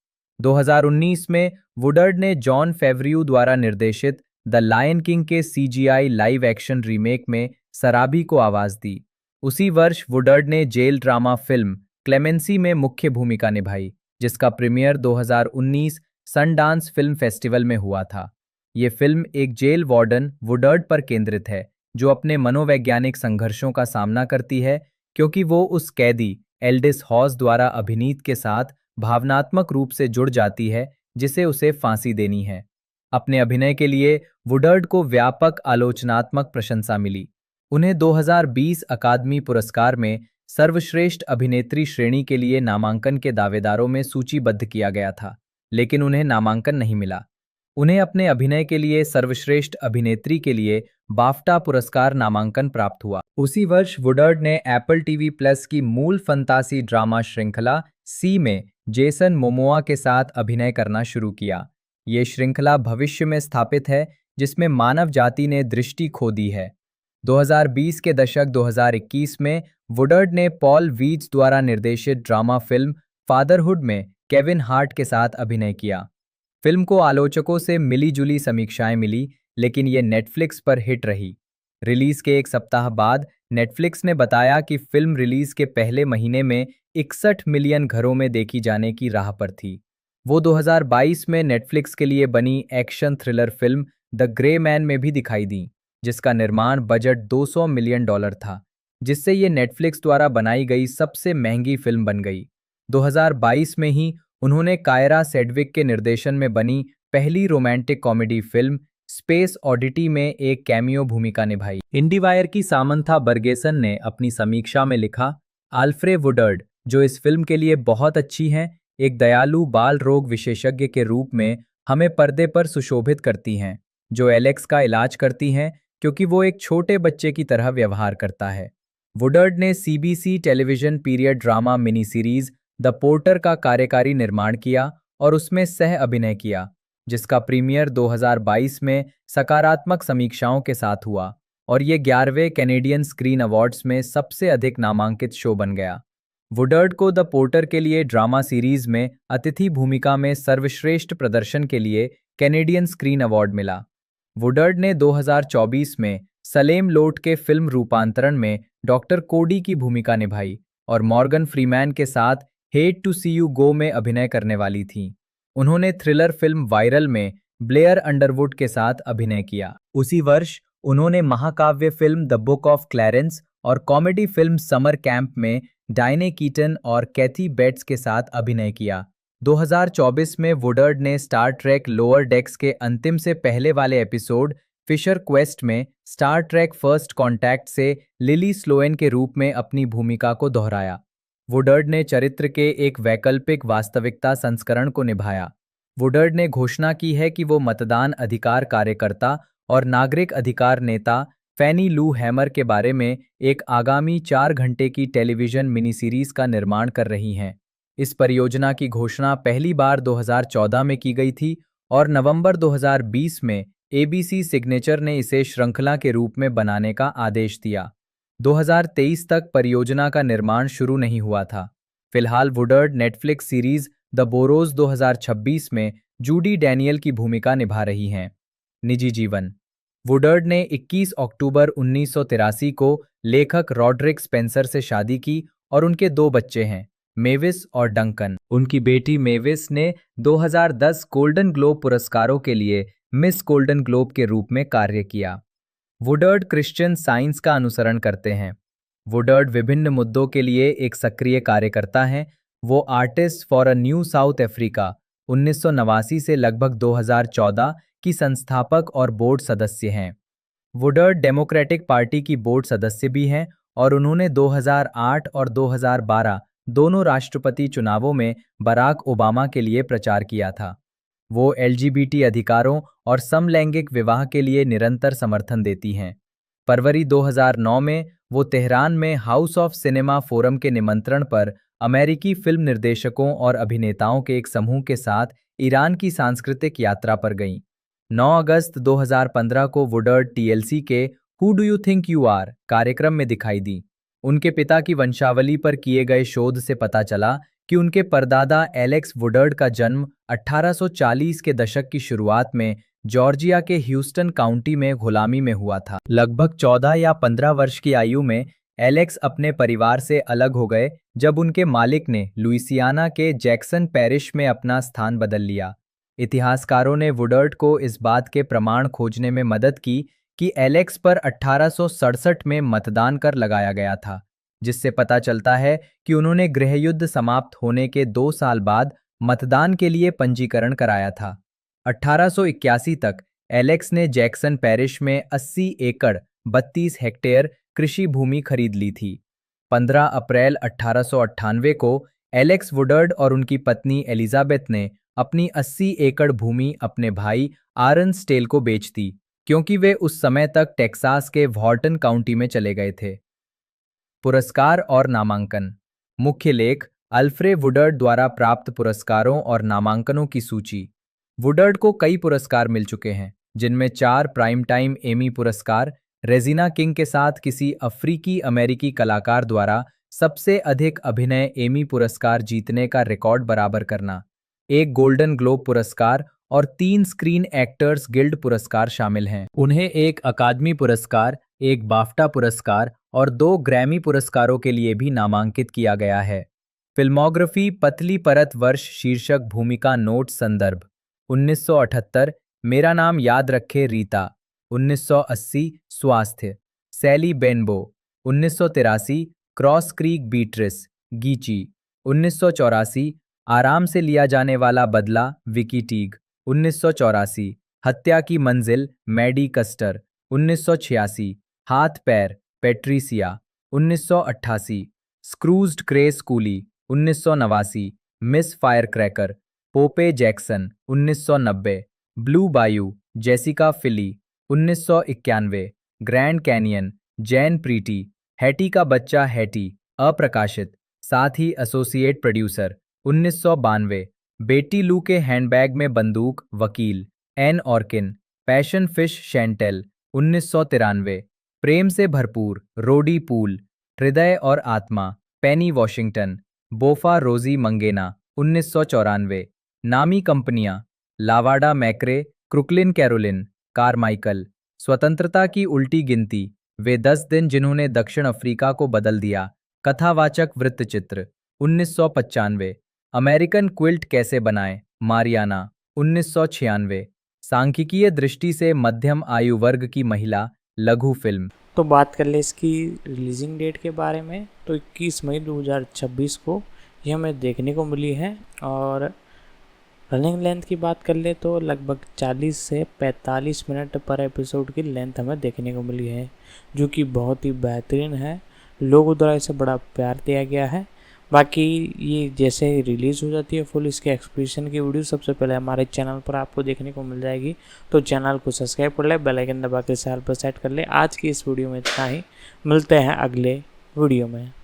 2019 में वुडार्ड ने जॉन फेवरियू द्वारा निर्देशित द लायन किंग के सीजीआई लाइव एक्शन रीमेक में सराबी को आवाज दी। उसी वर्ष वुडार्ड ने जेल ड्रामा फिल्म क्लेमेंसी में मुख्य भूमिका निभाई, जिसका प्रीमियर 2019 सनडांस फिल्म फेस्टिवल में हुआ था। ये फिल्म एक जेल वार्डन वुडार्ड पर केंद्रित है, जो अपने मनोवैज्ञानिक संघर्षों का सामना करती है क्योंकि वो उस कैदी एल्डिस हॉज द्वारा अभिनीत के साथ भावनात्मक रूप से जुड़ जाती है जिसे उसे फांसी देनी है। अपने अभिनय के लिए वुडार्ड को व्यापक आलोचनात्मक प्रशंसा मिली। उन्हें 2020 अकादमी पुरस्कार में सर्वश्रेष्ठ अभिनेत्री श्रेणी के लिए नामांकन के दावेदारों में सूचीबद्ध किया गया था, लेकिन उन्हें नामांकन नहीं मिला। उन्हें अपने अभिनय के लिए सर्वश्रेष्ठ अभिनेत्री के लिए बाफ्टा पुरस्कार नामांकन प्राप्त हुआ। उसी वर्ष वुडार्ड ने एप्पल टीवी प्लस की मूल फंतासी ड्रामा श्रृंखला सी में जेसन मोमोआ के साथ अभिनय करना शुरू किया। ये श्रृंखला भविष्य में स्थापित है जिसमें मानव जाति ने दृष्टि खो दी है। 2020 के दशक 2021 में वुडार्ड ने पॉल वीज द्वारा निर्देशित ड्रामा फिल्म फादरहुड में केविन हार्ट के साथ अभिनय किया। फिल्म को आलोचकों से मिली-जुली समीक्षाएं मिली, लेकिन ये नेटफ्लिक्स पर हिट रही। रिलीज के एक सप्ताह बाद नेटफ्लिक्स ने बताया कि फिल्म रिलीज के पहले महीने में 61 मिलियन घरों में देखी जाने की राह पर थी। वो 2022 में नेटफ्लिक्स के लिए बनी action thriller film the grey man में भी दिखाई दी, जिसका निर्माण बजट $200 मिलियन था, जिससे ये नेटफ्लिक्स द्वारा बनाई गई सबसे महंगी फिल्म बन गई। 2022 में ही उन्होंने कायरा सेडविक के निर्देशन में बनी पहली रोमांटिक कॉमेडी फिल्म स्पेस ऑडिटी में एक कैमियो भूमिका निभाई। इंडीवायर की सामंथा बर्गेसन ने अपनी समीक्षा में लिखा, आल्फ्रे वुडार्ड, जो इस फिल्म के लिए बहुत अच्छी हैं, एक दयालु बाल रोग विशेषज्ञ के रूप में हमें पर्दे पर सुशोभित करती हैं, जो एलेक्स का इलाज करती हैं, क्योंकि वो एक छोटे बच्चे की तरह व्यवहार करता है। वुडर्ड ने CBC television period drama mini series the porter का कार्यकारी निर्माण किया और उसमें सह अभिनय किया, जिसका प्रीमियर 2022 में सकारात्मक समीक्षाओं के साथ हुआ और ये 11वें कैनेडियन स्क्रीन अवार्ड्स में सबसे अधिक नामांकित शो बन गया। वुडर्ड को द पोर्टर के लिए ड्रामा सीरीज में अतिथि भूमिका में सर्वश्रेष्ठ प्रदर्शन के लिए कैनेडियन स्क्रीन अवार्ड मिला। वुडर्ड ने 2024 में सलेम लोट के फिल्म रूपांतरण में डॉक्टर कोडी की भूमिका निभाई और मॉर्गन फ्रीमैन के साथ hate to see you go में अभिनय करने वाली थीं। उन्होंने थ्रिलर फिल्म वायरल में ब्लेयर अंडरवुड के साथ अभिनय किया। उसी वर्ष उन्होंने महाकाव्य film the book of Clarence और कॉमेडी फिल्म समर कैंप में डायने कीटन और कैथी बेट्स के साथ अभिनय किया। 2024 में वुडर्ड ने स्टार ट्रेक लोअर डेक्स के अंतिम से पहले वाले एपिसोड फिशर क्वेस्ट में स्टार ट्रेक फर्स्ट कॉन्टैक्ट से लिली स्लोएन के रूप में अपनी भूमिका को दोहराया। वुडर्ड ने चरित्र के एक वैकल्पिक वास्तविकता संस्करण को निभाया। वुडर्ड ने घोषणा की है कि वो मतदान अधिकार कार्यकर्ता और नागरिक अधिकार नेता फैनी लू हैमर के बारे में एक आगामी 4 घंटे की टेलीविजन मिनी सीरीज का निर्माण कर रही हैं। इस परियोजना की घोषणा पहली बार 2014 में की गई थी और नवंबर 2020 में एबीसी सिग्नेचर ने इसे श्रृंखला के रूप में बनाने का आदेश दिया। 2023 तक परियोजना का निर्माण शुरू नहीं हुआ था। फिलहाल वुडर्ड नेटफ्लिक्स सीरीज द बोरोज 2026 में जूडी डैनियल की भूमिका निभा रही हैं। निजी जीवन। वुडर्ड ने 21 अक्टूबर 1983 को लेखक रॉड्रिक स्पेंसर से शादी की और उनके 2 बच्चे हैं, मेविस और डंकन। उनकी बेटी मेविस ने 2010 गोल्डन ग्लोब पुरस्कारों के लिए मिस गोल्डन ग्लोब के रूप में कार्य किया। वुडर्ड क्रिश्चियन साइंस का अनुसरण करते हैं। वुडर्ड विभिन्न मुद्दों के लिए एक सक्रिय कार्यकर्ता हैं। वो artist for a New South Africa 1989 से लगभग 2014 की संस्थापक और बोर्ड सदस्य हैं। वुडर्ड डेमोक्रेटिक पार्टी की बोर्ड सदस्य भी हैं और उन्होंने 2008 और 2012 दोनों राष्ट्रपति चुनावों में बराक ओबामा के लिए प्रचार किया था। वो एलजीबीटी अधिकारों और समलैंगिक विवाह के लिए निरंतर समर्थन देती हैं। फरवरी 2009 में वो तेहरान में हाउस ऑफ सिनेमा फोरम के निमंत्रण पर अमेरिकी फिल्म निर्देशकों और अभिनेताओं के एक समूह के साथ ईरान की सांस्कृतिक यात्रा पर गईं। 9 अगस्त 2015 को वुडर्ड टीएलसी के who do you think you are कार्यक्रम में दिखाई दी। उनके पिता की वंशावली पर किए गए शोध से पता चला कि उनके परदादा एलेक्स वुडर्ड का जन्म 1840 के दशक की शुरुआत में जॉर्जिया के ह्यूस्टन काउंटी में गुलामी में हुआ था। लगभग 14 या 15 वर्ष की आयु में एलेक्स अपने परिवार से अलग हो गए जब उनके मालिक ने लुइसियाना के जैक्सन पैरिश में अपना स्थान बदल लिया। इतिहासकारों ने वुडर्ड को इस बात के प्रमाण खोजने में मदद की कि एलेक्स पर 1867 में मतदान कर लगाया गया था, जिससे पता चलता है कि उन्होंने गृहयुद्ध समाप्त होने के 2 साल बाद मतदान के लिए पंजीकरण कराया था। 1881 तक एलेक्स ने जैक्सन पैरिश में 80 एकड़ 32 हेक्टेयर कृषि भूमि खरीद ली थी। 15 अप्रैल 1898 को एलेक्स वुडर्ड और उनकी पत्नी एलिजाबेथ ने अपनी 80 एकड़ भूमि अपने भाई आरन स्टेल को बेच दी, क्योंकि वे उस समय तक टेक्सास के वॉर्टन काउंटी में चले गए थे। पुरस्कार और नामांकन। मुख्य लेख अल्फ्रे वुडर्ड द्वारा प्राप्त पुरस्कारों और नामांकनों की सूची। वुडर्ड को कई पुरस्कार मिल चुके हैं, जिनमें 4 प्राइम टाइम एमी पुरस्कार, रेजिना किंग के साथ किसी अफ्रीकी अमेरिकी कलाकार द्वारा सबसे अधिक अभिनय एमी पुरस्कार जीतने का रिकॉर्ड बराबर करना, 1 गोल्डन ग्लोब पुरस्कार और 3 स्क्रीन एक्टर्स गिल्ड पुरस्कार शामिल हैं। उन्हें 1 अकादमी पुरस्कार, 1 बाफ्टा पुरस्कार और 2 ग्रैमी पुरस्कारों के लिए भी नामांकित किया गया है। फिल्मोग्राफी पतली परत वर्ष शीर्षक भूमिका नोट संदर्भ 1978 मेरा नाम याद रखे रीता, 1980 स्वास्थ्य सैली बेनबो, 1983 क्रॉस क्रीक बीट्रिस गीची, 1984 आराम से लिया जाने वाला बदला विकी टीग, 1984 हत्या की मंजिल मैडी कस्टर, 1986 हाथ पैर Patricia, 1988 Scrooged Grace Cooley, 1989 Miss Firecracker Popeye Jackson, 1990 Blue Bayou Jessica Filley, 1991 Grand Canyon, Jane प्रीति, हैटी का बच्चा हैटी, अप्रकाशित, साथ ही एसोसिएट प्रोड्यूसर, 1992, बेटी लू के हैंडबैग में बंदूक, वकील, एन ऑर्किन, पैशन फिश शैंटेल, 1993, प्रेम से भरपूर, रोडी पूल, हृदय और आत्मा, पेनी वॉशिंगटन, बोफा रोजी मंगेना, 1994, नामी कंपनियां, लावाडा मैक्रे, क्रुकलिन कैरोलिन, कारमाइकल, स्वतंत्रता की उल्टी गिनती, वे 10 दिन जिन्होंने दक्षिण अफ्रीका को बदल दिया, कथावाचक वृत्तचित्र, 1995, अमेरिकन क्विल्ट कैसे बनाएं, मारियाना, 1996, सांख्यिकीय दृष्टि से मध्यम आयु वर्ग की महिला, लघु फिल्म। तो बात कर ले इसकी रिलीजिंग डेट के बारे में, तो 21 मई 2026 को ये हमें देखने को मिली है। और रनिंग लेंथ की बात कर ले तो लगभग 40 से 45 मिनट पर एपिसोड की लेंथ हमें देखने को मिली है, जो कि बहुत ही बेहतरीन है। लोगों द्वारा इसे बड़ा प्यार दिया गया है। बाकी ये जैसे ही रिलीज़ हो जाती है फुल इसके एक्सप्लेनेशन की वीडियो सबसे पहले हमारे चैनल पर आपको देखने को मिल जाएगी। तो चैनल को सब्सक्राइब कर ले, बेल आइकन दबा के साल पर सेट कर ले। आज की इस वीडियो में इतना ही, मिलते हैं अगले वीडियो में।